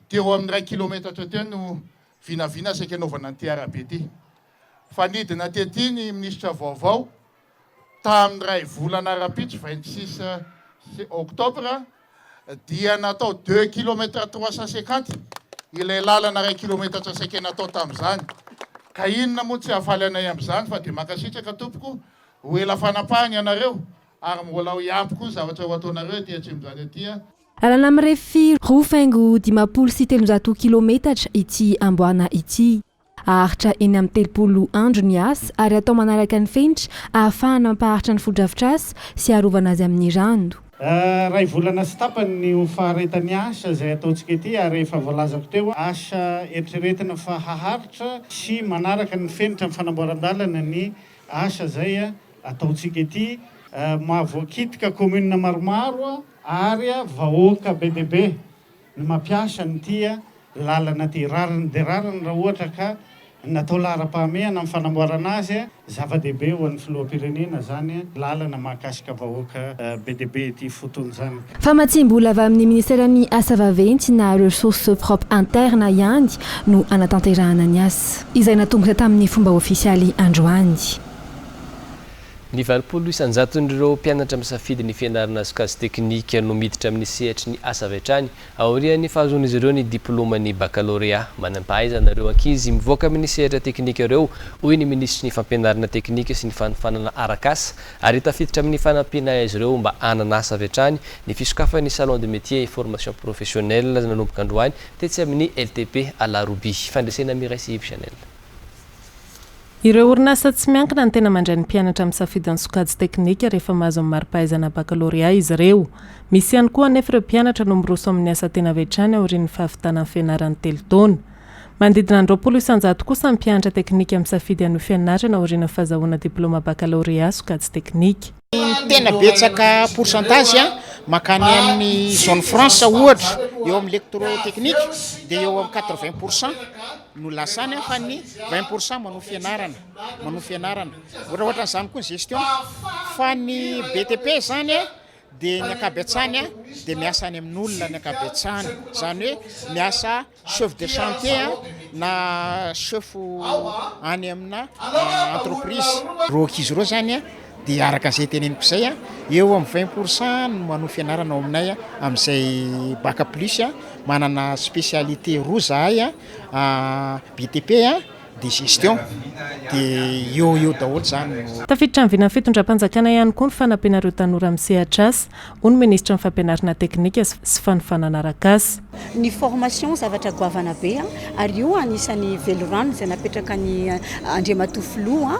teo amin'ny 1 kilometatra teo no vinavina saika anaovana ny arabe ity. Fanidina tety ny ministra vaovao tamin'ny ray volana rapitra 26 oktobra dia natao 2 kilometra 350 ilay lalana 1 kilometra saika natao tamin'izany ka inona moa tsy hafaly anay amin'izany fa dia makasitraka tompoko ho ela fanapahany ianareo ary mbola ho iampy koa zavatra ho ataonareo aty Atsimondrano aty. Lalana mirefy 2,3 sy 300 kilometatra ity amboarana ity. Aharitra eny amin'ny 30 andro ny asa ary atao manaraka ny fenitra ahafahana mampaharitra ny fodrafitrasa sy arovana azy amin'ny rano. Ray volana sy tapany ny faharetany asa izay ataontsika ety ary efa voalazako teo asa eritreretina fa haharitra sy manaraka ny fenitra amin'ny fanamboaran-dalana ny asa izay ataontsika ety mahavoakitika commune maromaro ary vahoaka be dia be ny mampiasa ny tia lalana ty rariny de rariny raha ohatra ka natao lara-pahamehana amin'ny fanamboarana azy zava-dehibe ho an'ny filoham-pirenena zany lalana mahakasika vahoaka be dehibe ty fotony zany. Famatsim-bola avy amin'ny ministeran'ny asa vaventy na ressources propres interne ihany no anatanterahana ny asa izay natongotra tamin'ny fomba ofisialy androany. Ny 20 isanjaton'ireo mpianatra misafidy ny fianarana sokajy teknika no miditra amin'ny sehatry ny asa vetrany aorian'ny fahazoan'izy ireo ny diplôman'ny baccalauréat. Manam-pahaizana ireo ankizy mivoaka amin'ny sehatra teknika ireo hoy ny ministry ny fampianarana teknika sy ny fanofanana arakasa ary tafiditra amin'ny fanampiana izy ireo mba hanana asa vetrany ny fisokafan'ny salon de métier et formation professionnelle nanomboka androany tetsy amin'ny LTP Alaroby. Fandresena Miray sy Yves Chanel. Ireo orinasa tsy miankina ny tena mandray ny mpianatra misafidy ny sokajy teknika rehefa mahazo amin'ny mari-pahaizana baccalauréat izy ireo. Misy ihany koa anefa ireo mpianatra no miroso amin'ny asa tena vetrany aorian'ny fahavitana amin'ny fianarany 3 taona. Manodidina 20 isanjato kosa ny mpianatra teknika misafidy an'io fianarana aoriana fahazahoana diplôma baccalauréat sokajy teknika. Tena betsaka pourcentage makany amin'ny zone France ohatra eo amin'ny électrotechnique dia eo amin'ny 80% no lasany fa ny 20% manao fianarana ohatra zany koa ny gestion fa ny BTP zany dia ny akabetsany dia miasa any amin'olona ny akabetsany zany hoe miasa chef de chantier na chef any amina entreprise rokizy reo zany dia araka izay teneniko izay eo amin'ny 20% no manao fianarana ao aminay amin'izay bac plus manana spécialité roa zahay BTP de gestion dia eo daholo zany. Tafiditra amin'ny vinany fitondram-panjakana ihany koa ny fanampianareo tanora amin'ny sehatra asa hoy ny ministra ny fampianarana teknika sy fanofanana arakasa. Ny formation zavatra goavana be ary io anisan'ny velorano izay napetraka ny Andriamatofiloha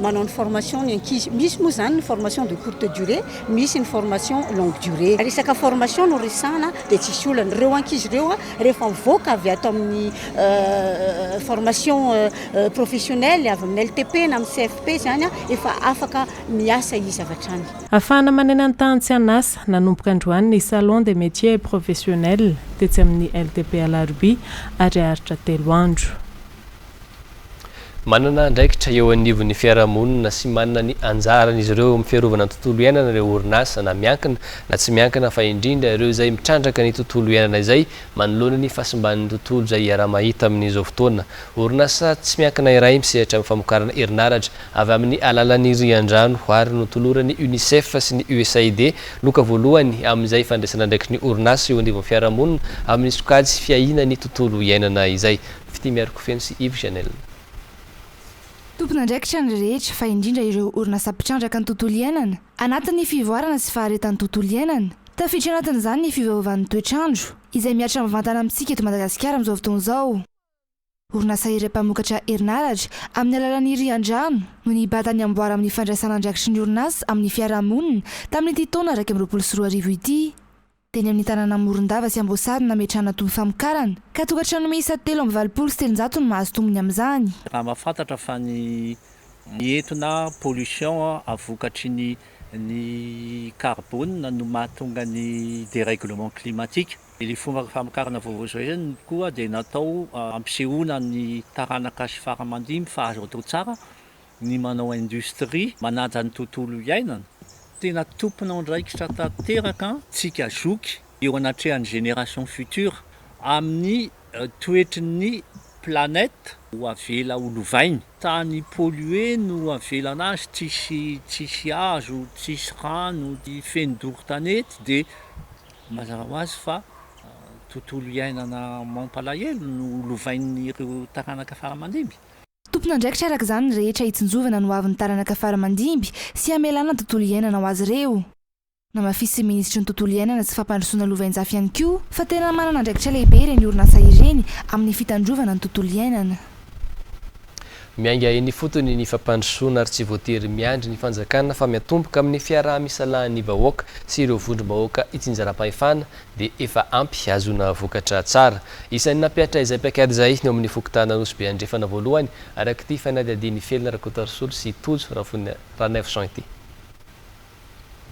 manao ny formation ny ankizy. Misy moa zany ny formation de courte durée, misy ny formation longue durée. Resaka formation no resana dia tsisy olana ireo ankizy ireo rehefa mivoaka avy ato amin'ny formation professionnelle avy amin'ny LTP na amin'ny CFP zany efa afaka miasa izy avy hatrany. Afahana manena ny tany tsy anasa nanomboka androany ny salon de métier professionnel tetsy amin'ny LTP Alaroby ary aritra 3 andro. Manana andraikitra eo anivon'ny fiarahamonina sy manana ny anjarany izy ireo amin'ny fiarovana ny tontolo iainana ireo orinasa na miankina na tsy miankina fa indrindra ireo izay mitrandraka ny tontolo iainana izay manoloana ny fahasimban'ny tontolo izay iara-mahita amin'izao fotoana. Orinasa tsy miankina iray misehatra amin'ny famokarana herinaratra avy amin'ny alalan'ny rian-drano ary notolorany UNICEF sy ny USAID loka voalohany amin'izay fandraisana andraiky ny orinasa eo anivon'ny fiarahamonina amin'ny sokajy fiahina ny tontolo iainana izay. Fity miaraka feno sy Yves Chanel. Tompona andraikitra ny rehetra fa indrindra ireo orinasa mpitrandraka ny tontolo iainana anatin'ny fivoarana sy faharetan'ny tontolo iainana. Tafiditra anatin'izany ny fiovaovan'ny toetrandro izay miatra mivantana amintsika eto Madagasikara amin'izao fotoana izao. Orinasa iray mpamokatra herinaratra amin'ny alalan'ny rian-drano no nibata ny amboara amin'ny fandraisana andraikitry ny orinasa amin'ny fiarahamonina tamin'ity taona 2024 ity. Teny amin'ny tanàna Morondava sy Amboasary nametrahana tombony famokarana ka tokantrano miisa 3.7 no mahazo tombony amin'izany. Raha mahafantatra fa ny entona pollution avokatry ny carbone no mahatonga ny dérèglement climatique. Ilay fomba famokarana vaovao zao ihany koa dia natao ampisehoana ny taranaka sy faramandimy fa azo atao tsara ny manao industrie manaja ny tontolo iainana. Tena tompona andraikitra tanteraka tsika zoky eo anatrehan'ny génération future amin'ny toetry ny planète ho avela ho lovainy. Tany pollué no avelana azy tsisy hazo, tsisy rano, feno doro-tanety dia mazava ho azy fa tontolo iainana mampalahelo no lovain'ireo taranaka faramandimby. Tompona andraikitra araka izany rehetra hitsinjovana no avin'ny taranaka faramandimby sy amelana ny tontolo iainana ho azy ireo. Namafisy ministry ny tontolo iainana sy fampandrosoana lovain-jafy ihany koa fa tena manana andraikitra lehibe ireny orinasa ireny amin'ny fitandrovana ny tontolo iainana. Mianga eny fotony ny fampandrosoana ary tsy voatery miandry ny fanjakana fa miatomboka amin'ny fiaraha-misalahan'ny vahoaka sy ireo vondrom-bahoaka itsinjaram-pahefana dia efa ampy azona vokatra tsara. Isan'ny nampiatra izay paikady izay ny amin'ny fokotana Nosy be andrefana voalohany araka ity fanadihadiany felona Rakotarisolo sy Tojo Ranefson ity.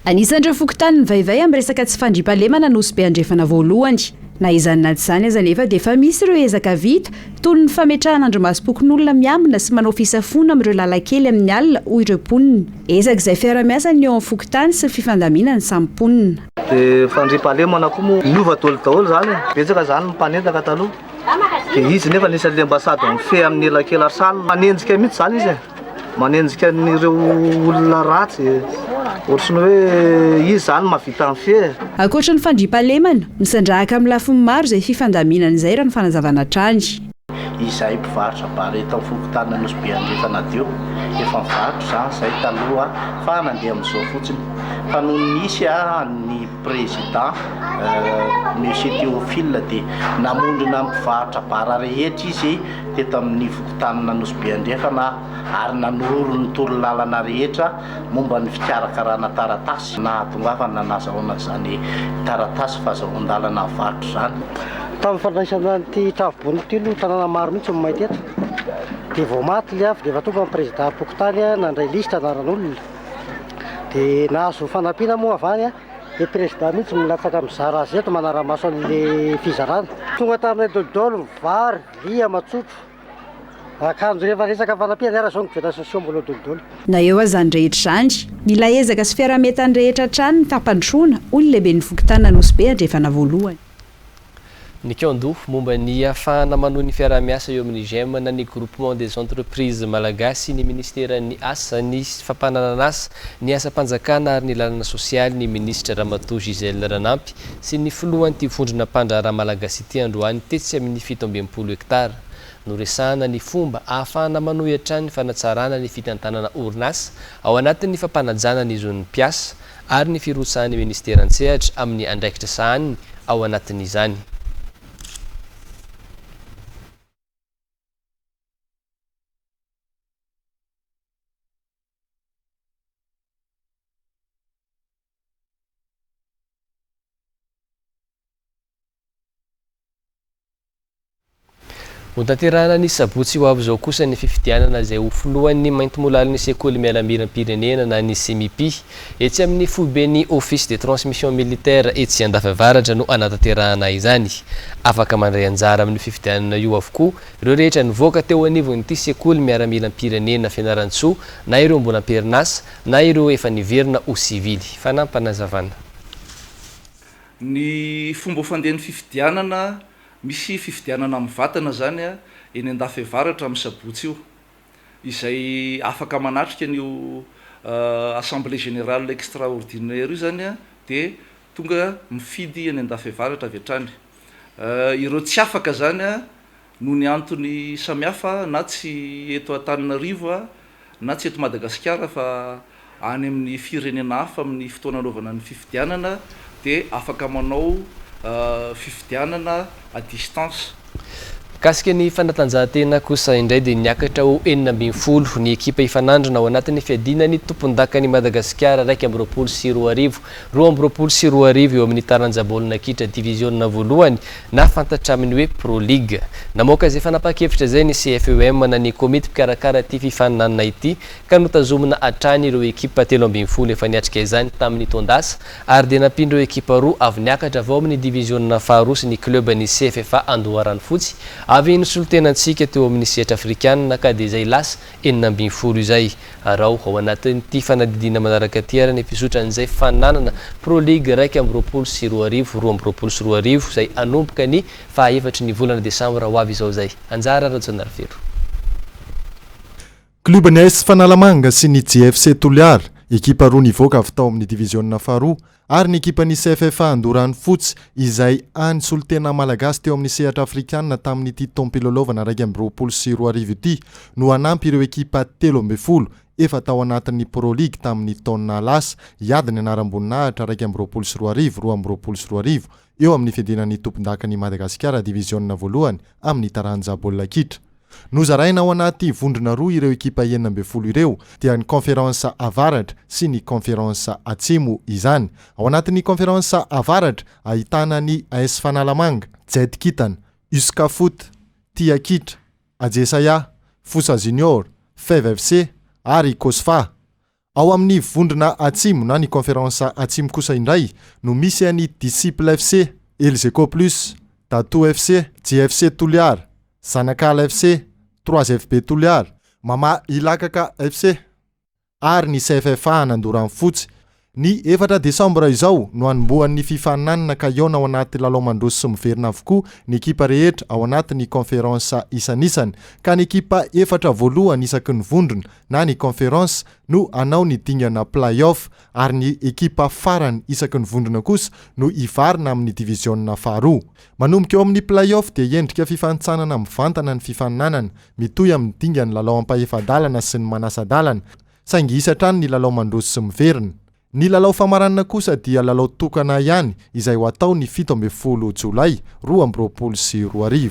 Anisan'ireo fokotany ny vaivay amin'ny resaka tsy fandriam-pahalemana Nosy be andrefana voalohany. na izany na tsy izany aza nefa dia efa misy ireo ezaka vita toy ny fametrahana andromasom-pokon'olona miamina sy manao fisafoana amin'ireo lalankely amin'ny alina hoy ireo mponina. Ezaka izay fiara-miasa ny eo amin'ny fokotany sy fifandaminana samy mponina. Dia fandriam-pahalemana koa moa miova daholo zany betsaka zany mpanentaka taloha dia izy nefa nisan'ny ambasady mifehy amin'ny elankely arsany manenjika mihitsy zany izy manenjika n'ireo olona ratsy ohatrany hoe izy zany mahavita ny fe. Ankoatra ny fandriam-pahalemana misandrahaka amin'ny lafiny maro izay fifandaminana izay raha ny fanazavana trany. Izahay mpivarotra bary eto amin'ny fokotany Nosy Andrefa nadio efa mivarotra zany izay taloha fa nandeha amin'izao fotsiny fa no nisy ny président monsieur Théophile dia namondrona mpivarotra bara rehetra izy teto amin'ny fokotanina Nosy Andrefa ary nanoro ny torolalana rehetra momba ny fikarakarana taratasy na tonga fa nanazahoana zany taratasy fahazoan-dalana varotra zany. Tamin'ny fandraisana ity travobony ity aloha tanàna maro mihitsy no mahita eto dia vao maty le avy dia efa tonga amin'ny président pokotany nandray lista anaran'olona dia nahazo fanampiana moa avany le président mihitsy milatsaka mizara azy eto manara-maso an'le fizarana tonga taminay dolidolo vary lia matsotro akanjo rehefa resaka fanampiana ara zao ny gouvernement sociaux mbola dolidolo. Na eo azany rehetra izany mila ezaka sy fiara-mietany rehetra trany ny fampandrosoana olona lehibe ny fokotana Nosy Andrefana voalohany. Ny Kiandofo momba ny ahafahana manohy ny fiara-miasa eo amin'ny GEM na ny groupement des entreprises malagasy ny ministeran'ny asa ny fampananan'asa ny asa-panjakana ary ny lalana sosialy ny ministra Ramatoa Gisèle Ranampy sy ny filohan'ity vondrona mpandraharaha malagasy ity androany tetsy amin'ny 17 hektara no resahana ny fomba ahafahana manohy hatrany ny fanatsarana ny fitantanana orinasa ao anatin'ny fampanajana ny zon'ny mpiasa ary ny firotsahan'ny ministera an-tsehatra amin'ny andraikitra sahany ao anatin'izany. Hotanterahana ny sabotsy ho avy zao kosa ny fifidianana izay ho filohan'ny maintomolalin'ny sekoly mialamiram-pirenena na ny CMIP etsy amin'ny foiben'ny office de transmission militaire etsy Andafiavaratra no anatanterahana izany. Afaka mandray anjara amin'ny fifidianana io avokoa ireo rehetra nivoaka teo anivon'ity sekoly mialamiram-pirenena Fianaratsoa na ireo mbola amperinasa na ireo efa niverina ho sivily. Fanampanazavana. Ny fomba fandehan'ny fifidianana misy fifidianana amin'ny vatana zany eny Andafiavaratra amin'ny sabotsy io izay afaka manatrika n'io assemblée générale extraordinaire io zany dia tonga mifidy eny Andafiavaratra avy hatrany. Ireo tsy afaka zany noho ny antony samihafa na tsy eto Antananarivo na tsy eto Madagasikara fa any amin'ny firenena hafa amin'ny fotoana anaovana ny fifidianana dia afaka manao fifidianana à distance. Kasika ny fanatanjahantena kosa indray dia niakatra ho 40 ny ekipa ifanandrina ao anatin'ny fiadinany tompon-dakany Madagasikara 220 eo amin'ny taranjabolina kitra division voalohany na fantatra aminy hoe Pro League. Namoaka izay fanapa-kevitra izay ny CFEM na ny komity mpikarakara ity fifaninanana ity ka notazomina hatrany ireo ekipa 13 efa niatrika izany tamin'ny tondasa ary dia nampindreo ekipa roa avy niakatra avao amin'ny division faharoa sy ny club ny CFFA Andoharany fotsy avy nisolotenantsika teo amin'ny sehatra afrikanina ka dia izay lasa 40 izay arao ao anatin'ity fanadidina manaraka ty ary ny episotran'izay fananana Pro League 220 izay anomboka ny fahaefatry ny volana desambra ho avy izao zay. Anjara Rajonarvero. Club NS Fanalamanga sy ny GFC Toliara ekipa roa nivoaka avy tao amin'ny division faharoa ary ny ekipa ny CFFA Andorany fotsy izay any solotena malagasy teo amin'ny sehatra afrikanina tamin'ity tompiloloavana 220 ity no anampy ireo ekipa 13 efa tao anatin'ny Pro League tamin'ny taona lasa iadiny anaram-boninahitra 220 eo amin'ny fiadinan'ny tompon-dakany Madagasikara division voalohany amin'ny taranjabolina kitra. Nozaraina ao anaty vondrona roa ireo ekipa 40 ireo dia ny konferansa avaratra sy ny konferansa atsimo izany. Ao anatin'ny konferansa avaratra ahitana ny AS Fanalamanga, Jet Kitana, Uska Foot, Tia Kitra, Ajesaya, Fosa Junior, Fev FC ary Kosfa. Ao amin'ny vondrona atsimo na ny konferansa atsimo kosa indray no misy any Disciple FC, Elzeco Plus, Tatou FC, JFC Toliara, Zanakala FC, 3FB Toliara, Mama Ilakaka FC ary ny CFFA nandoran'ny fotsy. Ny 4 Desambra izao no anombohan'ny fifananana kaiona ao anaty lalao mandroso sy miverina avokoa ny ekipa rehetra ao anatin'ny konferansa isanisany ka ny ekipa 4 voalohany isaky ny vondrona na ny konferansa no anao ny dingana play-off ary ny ekipa farany isaky ny vondrona kosa no ivarina amin'ny divizionna faharoa. Manomboka eo amin'ny play-off dia endrika fifantsanana mivantana ny fifananana mitohy amin'ny dingana lalao ampaefadalana sy ny manasadalana saingy isatrany ny lalao mandroso sy miverina. Ny lalao famaranana kosa dia lalao tokana ihany izay ho atao ny 17 Jolay 2020.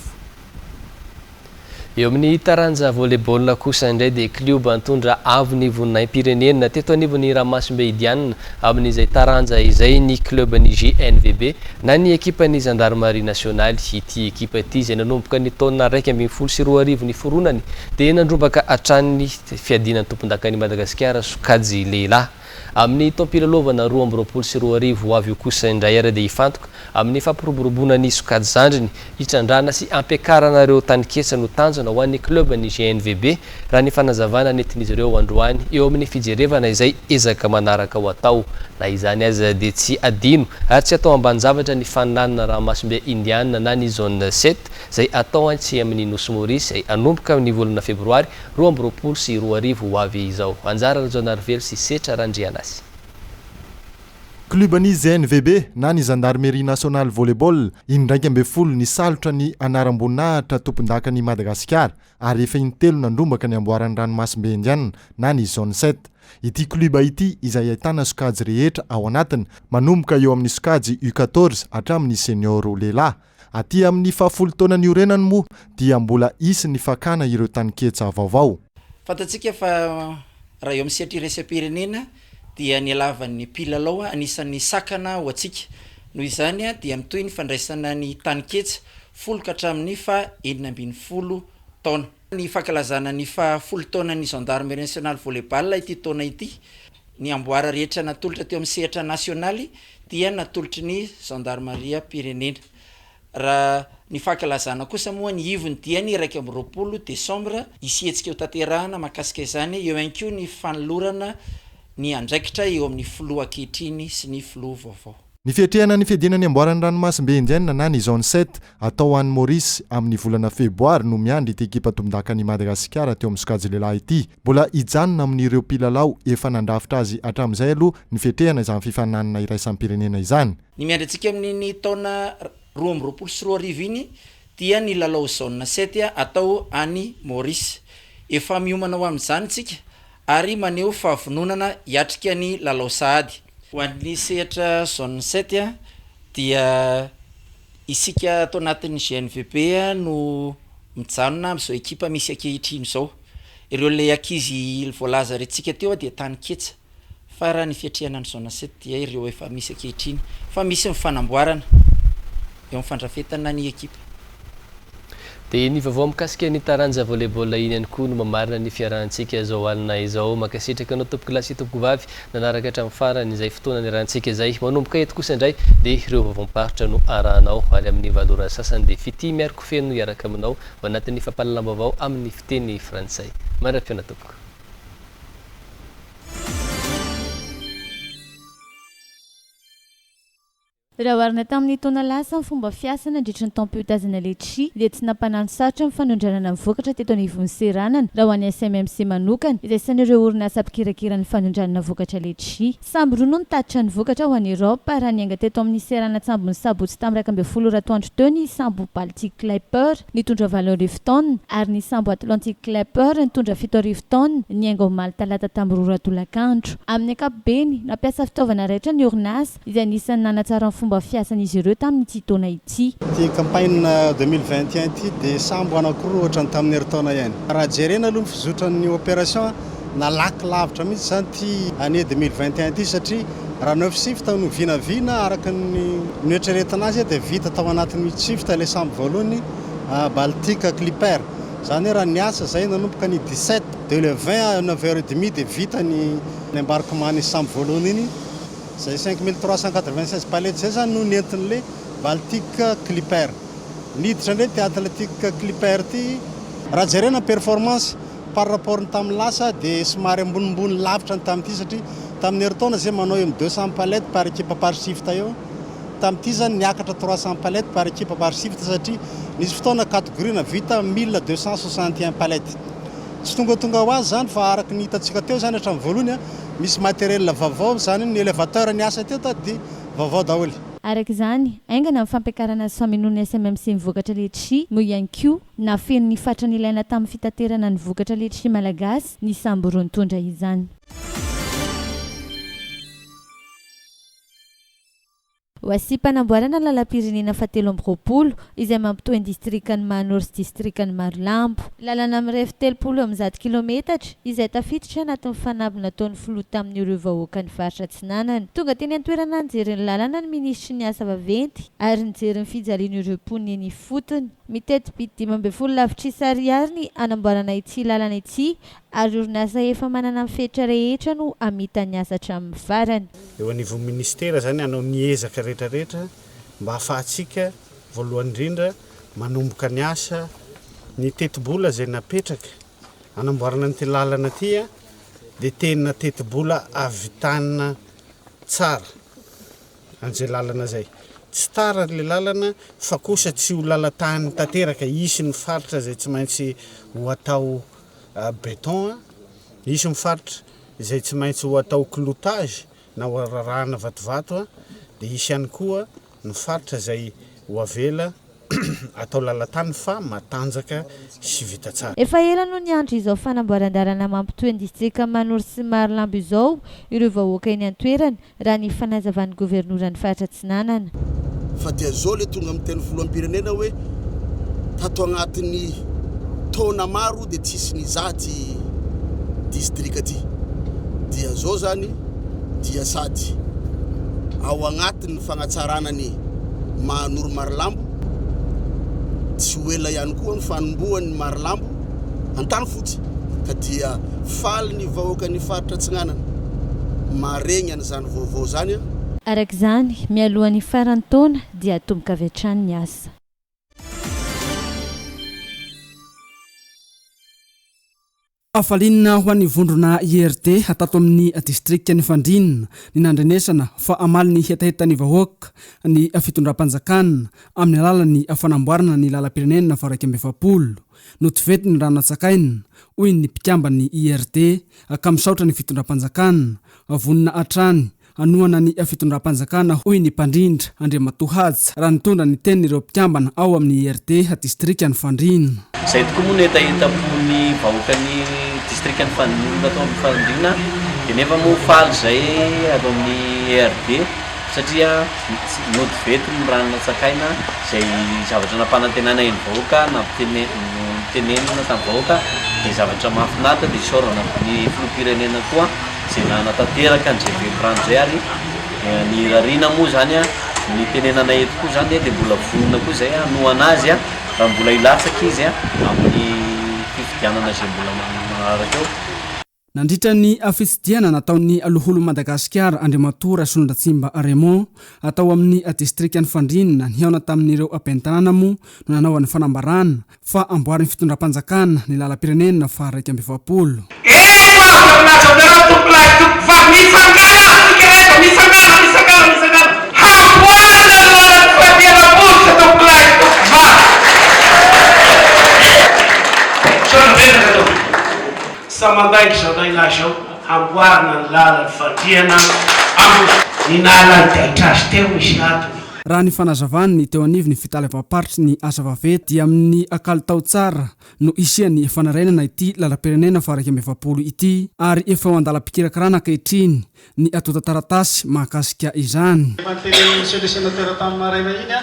Eo amin'ny taranja volleyball kosa indray dia club antondra avy voninaim-pirenena teto anivon'ny Ramasimbe Idianina amin'izay taranja izay ny club ny GNVB na ny ekipa ny gendarmerie nationale. Ity ekipa ity izay nanomboka ny taona 2012 ny foronany dia nandrombaka hatrany fiadinan'ny tompon-dakan'i Madagasikara sokajy lehilahy. Amin'ny taom-pilalaovana 2020 ho avy io kosa indray ary dia ifantoka amin'ny fampiroboroboana ny sokajy zandriny hitrandrana sy ampiakarana ireo tanikesa no tanjona ho an'ny club ny GNVB raha ny fanazavana nentin'izy ireo androany eo amin'ny fijerevana izay ezaka manaraka ho atao. Na izany aza dia tsy adino ary tsy atao ambany zavatra ny fananana Ramasimbe Indianina na ny zone 7 izay atao antsy amin'ny Nosy Maurice izay anomboka amin'ny volana febroary 2020 ho avy izao. Anjara Rajonarvely sy Setra Randrianasy. Club ny GNVB na ny gendarmerie nationale volleyball indraiky ambe folo ny salotra ny anaram-boninahitra tompon-dakan'i Madagasikara ary efa intelo nandrombaka ny amboaran'ny ranomasimbe Indianina na ny zone 7. Ity club ity izay ahitana sokajy rehetra ao anatiny manomboka eo amin'ny sokajy U14 hatramin'ny senior lehilahy. Aty amin'ny 10 taona ny orenany moa dia mbola isy ny fakana ireo taniketsa vaovao. Fantatsika fa raha eo amin'ny sehatra iraisam-pirenena dia ny alavan'ny mpilalao anisan'ny sakana ho atsika. Noho izany dia mitohy ny fandraisana ny taniketsa 10 ka hatramin'ny 19 taona. Ny fankalazana ny 10 taona ny gendarmerie nationale volleyball ity taona ity, ny amboara rehetra natolotra teo amin'ny sehatra nasionaly dia natolotry ny gendarmerie pirenena. Raha ny fankalazana kosa moa ny ivony dia ny 20 Desambra isihetsika eo tanterahana mahakasika izany eo ihany koa ny fanolorana ny andraikitra eo amin'ny filoha ankehitriny sy ny filoha vaovao. Ny fiatrehana ny fiadinany amboaran'ny ranomasimbe Indianina na ny zone 7 atao an'ny Maurice amin'ny volana febroary no miandry ity ekipa tompon-dakan'i Madagasikara teo amin'ny sokajy lehilahy ity. Mbola hijanona amin'ireo mpilalao efa nandrafitra azy hatramin'izay aloha ny fiatrehana izany fifananana iraisam-pirenena izany. Ny miandry antsika amin'ny taona 2020 iny dia ny lalao zone 7 atao any Maurice. Efa miomana ho amin'izany tsika ary maneho fahavononana hiatrika ny lalao sahady. Ho an'ny sehatra zone 7 dia isika atao anatin'ny GNVB no mijanona amin'izao ekipa misy ankehitriny zao. Ireo le ankizy voalaza rentsika teo dia taniketsa. Fa raha ny fiatrehana ny zone 7 dia ireo efa misy ankehitriny fa misy mifanamboarana eo amin'ny fandrafetana ny ekipa. Dia ny vaovao mikasika ny taranja volleyball iny ihany koa no mamarina ny fiarahantsika izao alina izao makasitraka anao tompoko lahy sy tompoko vavy nanaraka hatramin'ny farany izay fotoana ny rahantsika izay manomboka eto kosa indray dia ireo vaovao-miparitra no arahanao ary amin'ny valora sasany dia fity miaraka feno iaraka aminao ao anatin'ny fampalalam-baovao amin'ny fiteny frantsay. Mandrapiana tompoko. Raha oharina tamin'ny taona lasa ny fomba fiasana andritra ny taom-piotazana letria dia tsy nampanano sarotra fanondranana ny vokatra teto anivon'ny seranana raha ho an'ny SMMC manokana izay san'ireo orinasa mpikirakira ny fanondranana vokatra letria. Samby roa no nitatitra ny vokatra ho an'ny Europe raha nianga teto amin'ny serana tsambony sabotsy tamin'ny 12 ratoandro teo ny sambo Baltic Clipper nitondra 20 tonnes ary ny sambo Atlantic Clipper nitondra 7 tonnes nianga ho maly talata tamin'ny 2 ratolakandro. Amin'ny ankapobeny nampiasa fitaovana rehetra ny orinasa izay anisan'ny nanatsara fomba fiasan'izy ireo tamin'ity taona ity. Ty campagne 2021 ity dia sambo anankiroa ohatrany tamin'ny heritaona ihany. Raha jerena aloha ny fizotran'ny opération nalaky lavitra mihitsy zany ty année 2021 ity satria raha 9 sifta no vinavina araka ny eritreretina azy dia vita tao anatin'ny sifta ilay sambo voalohany Baltic Clipper. Zany raha niasa zay nanomboka ny 17 dia le 20 9h30 dia vita ny embarquement ny sambo voalohany iny. Zay 5386 palettes zay zany no nentin'le Baltic Clipper. niditra indray ty atletique clipper ty raha jerena performance par rapport ny tamin'ny lasa dia somary ambonimbony lavitra ny tamin'ity satria tamin'ny heritaona zay manao eo 200 palette par équipe par shift eo tamin'ity zany niakatra 300 palette par équipe par shift satria nisy fotoana catégorie vita 1261 palette tsy tonga ho azy zany fa araky ny hitantsika teo zany hatramin'ny voalohany misy matériel vaovao zany ny élévateur niasa teo dia vaovao daholo araka izany aingana amin'ny fampiakarana sy faminon'ny SMMC ny vokatra letchi no ihany koa nafeno ny fatra ny ilaina tamin'ny fitaterana ny vokatra letchi malagasy ny sambo roa nitondra izany Wasi-panamboarana lalam-pirenena fahatelo amby roapolo izay mampitohy ny distrikany Manoro sy distrikany Marilambo. Lalana amin'ny ref 30 kilometatra izay tafiditra anatin'ny fanamby nataon'ny filoha tamin'ireo vahoaka ny faritra Atsinanana. Tonga teny an-toerana nijery ny lalana ny ministry ny asa vaventy ary nijery ny fijalian'ireo mponina eny fotony. Mitety bidy 12 lavitrisa ariary ny anamboarana ity lalana ity ary orinasa efa manana amin'ny fetra rehetra no amita ny asa hatramin'ny farany. Eo anivon'ny ministera zany anao niezaka rehetrarehetra mba ahafahantsika voalohany indrindra manomboka ny asa ny teti-bola zay napetraka anamboarana nyty lalana ty dia tena teti-bola avitana tsara an'izay lalana zay. Tsy tara le lalana fa kosa tsy ho lalatany tanteraka isy ny faritra zay tsy maintsy ho atao béton, isy mifaritra izay tsy maintsy ho atao cloutage na ho ararahana vatovato dia isy ihany koa ny faritra zay ho avela atao lalatany fa matanjaka sy vita tsara. Efa ela no niandry izao fanamboaran-dalana mampitohy ny distrika Manoro sy Marilambo izao ireo vahoaka eny an-toerana raha ny fanazavan'ny governoran'ny faritra Atsinanana. Fa dia zao le tonga amin'ny teny filoham-pirenena hoe tato agnatin'ny taona maro dia tsisy nizaty distrika ty. Dia zao zany dia sady ao agnatin'ny fagnatsarana ny Manoro Marilambo tsy ho ela ihany koa ny fanombohan'ny Marilambo an-tany fotsy ka dia faly ny vahoaka ny faritra Atsinanana maregny an'izany vaovao zany. Araka izany mialohan'ny farany taona dia atomboka avy hatrany ny asa. Afalinina ho an'ny vondrona IRT hatato amin'ny distrikta ny Fandrinina ny nandrenesana fa amaly ny hetaheta ny vahoaka ny fitondram-panjakana amin'ny alalan'ny fanamboarana ny lalam-pirenena fa 2020 no tsy vety ny rano atsakaina hoy ny mpikambany IRT ka misaotra ny fitondram-panjakana vonina atrany anoana ny fitondram-panjakana hoy ny mpandrindra Andriamatohaja raha nitondra ny tenin'ireo mpikambana ao amin'ny IRT distrikta ny Fandrinina. Zay tokoa moa ny hetaheta-po ny vahoakan'ny distrikta ny Fandrinina atao amin'ny Fandrinina dia nefa moa faly zay atao amin'ny IRT satria nody vety ny rano atsakaina zay zavatra nampanantenana eny vahoaka nampitenenina tamin'ny vahoaka dia zavatra mahafinaritra dia isaorana ny filoham-pirenena koa zay nanatanteraka an'izay velotrano zay ary ny rarina moa zany ny tenenana eto koa zany dia mbola vonona koa zay anoana azy raha mbola ilatsaka izy amin'ny fifidianana zay mbola manaraka eo. Nandritra ny fitsidiana nataon'ny aloholo Madagasikara Andriamatora Solondratsimba Raymond atao amin'ny distrikta ny Fandrinina nihaona tamin'ireo ampentanamo no nanaovan'ny fanambarana fa amboarin'ny fitondram-panjakana ny lalam-pirenena fa 2020. Samandaika zao daina zao hamboarina ny lalany fandriana amin'ny nalany daitrasy teo misy atony. Raha ny fanazavany teo anivony fitalevam-paritry ny asa vaventy dia amin'ny akalitao tsara no isian'ny fanarainana ity lalam-pirenena fa 2020 ity ary efa ao andalam-pikirakirana ankehitriny ny atota taratasy mahakasika izany. Manteny monsieur le sénateur tamin'ny maraina iny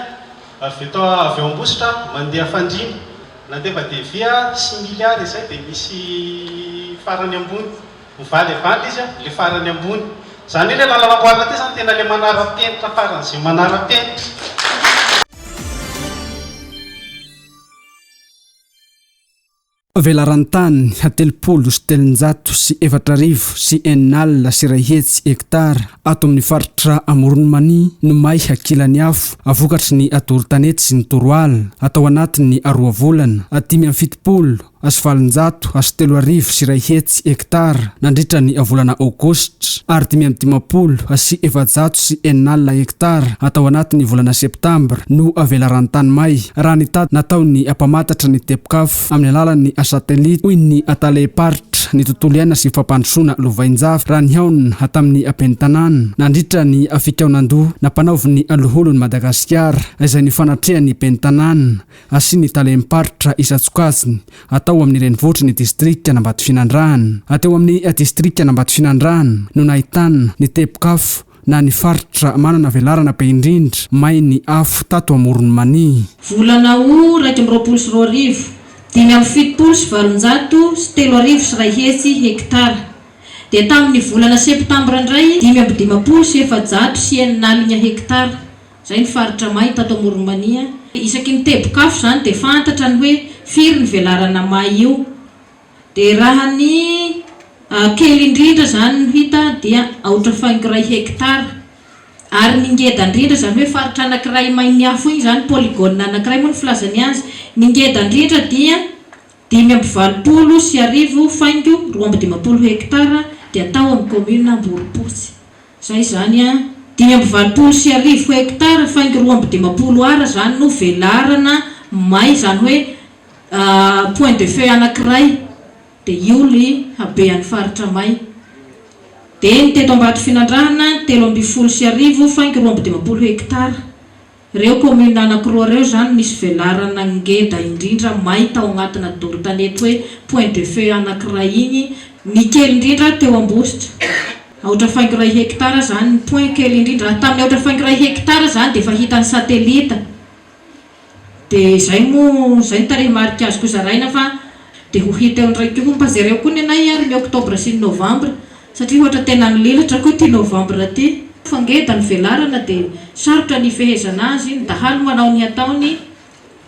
avy atao avy ao ambositra mandeha Fandrina na dia fa devia 6 milliards izay dia misy farany ambony mivaly avaly izy le farany ambony zany ile lalanamboarina ty zany tena le manara-penitra faran'izay manara-penitra. velarantany hatelopolo sy telonjato sy efatra arivo sy eninalina sy ray hetsy hektara ato amin'ny faritra Amorony Mania no may hakilany afo avokatry ny atoron-tanety sy ny toroala atao anatin'ny 4 volana 570 sy 700 sy 3 arivo sy ray hetsy hektara nandritra ny volana Aogositra ary 550 sy 700 sy eninalina hektara atao anatin'ny volana Septambra no velarantany may raha ny tady nataony ampamatatra ny tepokafo amin'ny alalan'ny satelita hoy ny ataleparitra ny tontolo iainana sy fampandrosoana lovainjafy raha ny haonina tamin'ny ampentanàna nandritra ny fikaonandoha nampanaovy ny aloholon'ny Madagasikara izay ny fanatrehan'ny pentanàna sy ny talemparitra isatsokaziny atao amin'ny renivohitry ny distrikta Ambatofinandrana ateo amin'ny distrikta Ambatofinandrana no nahitana ny tepokafo na ny faritra manana velarana be indrindra may ny afo tato Amorony Mania volana o 220 570 sy 700 sy 3 arivo sy ray hetsy hektara dia tamin'ny volana Septambra indray 550 sy 700 sy eninalina hektara zay ny faritra may tato Amorony Mania isaky ny tebokafo zany dia fantatra ny hoe firy ny velarana may io dia raha ny kely indrindra zany no hita dia 4 ray hektara ary ny ngeda indrindra zany hoe faritra anankiray may ny afo iny zany polygone anankiray moa ny filazany azy ny ngeda indrindra dia 570 sy 250 hektara dia atao amin'ny commune Amboropotsy zay zany 570 sy 1 hektara 250 ara zany no velarana may zany hoe point de feu anankiray dia io le habean'ny faritra may dia ny teto Ambatofinandrana 320 sy 250 hektara reo commune anankiroa reo zany nisy velarana ngeda indrindra may tao agnatina dorotanety hoe point de feu anankiray iny ny kely indrindra teo Ambositra 4 ray hektara zany ny point kely indrindra tamin'ny 4 ray hektara zany dia efa hitan'ny satelita dia zay zay tarehimarika azoko zaraina fa dia ho hita eo ndraiky io mpazareo koa ny anay ary ny Oktobra sy ny Novambra satria ohatra tena nilelatra koa ty Novambra ty fangeda ny velarana dia sarotra ny fehezana azy ny dahalo manao ny ataony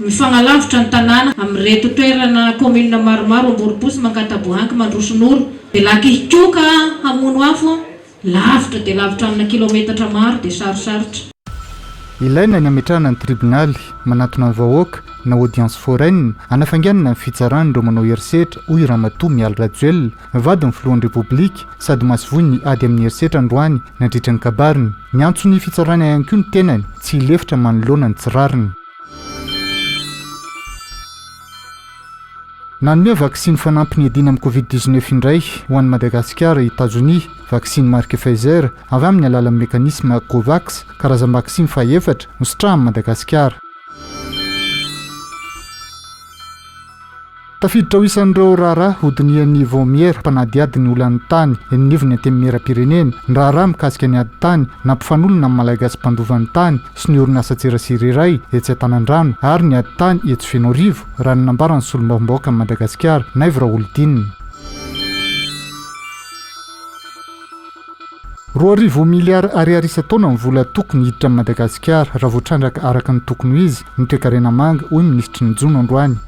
mifagnalavitra ny tanàna amin'ny reto toerana commune maromaro Amboropotsy Mangatabohanky Mandroson'olo dia lakihikoka hamono afo lavitra dia lavitra amina kilometatra maro dia sarosarotra ilaina ny ametrahana ny tribunaly manatona ny vahoaka na audience foraine anafanganana ny fitsarany ireo manao herisetra hoy Ramatoa Mialy Rajoelina vady ny filohan'ny repoblika sady mahasovoy ny ady amin'ny herisetra androany nandritra ny kabariny ny antsony fitsarana ihany koa ny tenany tsy hilefitra manoloana ny tsirariny nanome vaksiny fanampy ny adina amin'ny Covid-19 indray ho an'ny Madagasikara États-Unis vaksiny marque Pfizer avy amin'ny alalan'ny mekanisme Covax karazam-vaksiny faefatra nositrahan'i Madagasikara tafiditra ho isan'ireo raharaha hodinian'ny vomiera mpanadiady ny olany tany nivony antemimera-pirenena ny raharaha mikasika ny ady tany nampifanolona amin'ny malagasy mpandovan'ny tany sy ny orinasa tserasera iray etsy an-tanan-drano ary ny ady tany etsy feno arivo raha ny nambarany solombavambaoaka amin'ny Madagasikara Naivo Raolodinina 2 miliara ariary isa-taona ny vola tokony hiditra amin'ny Madagasikara raha voatrandraka araka ny tokony ho izy ny toe-karena manga hoy ministry ny Jono androany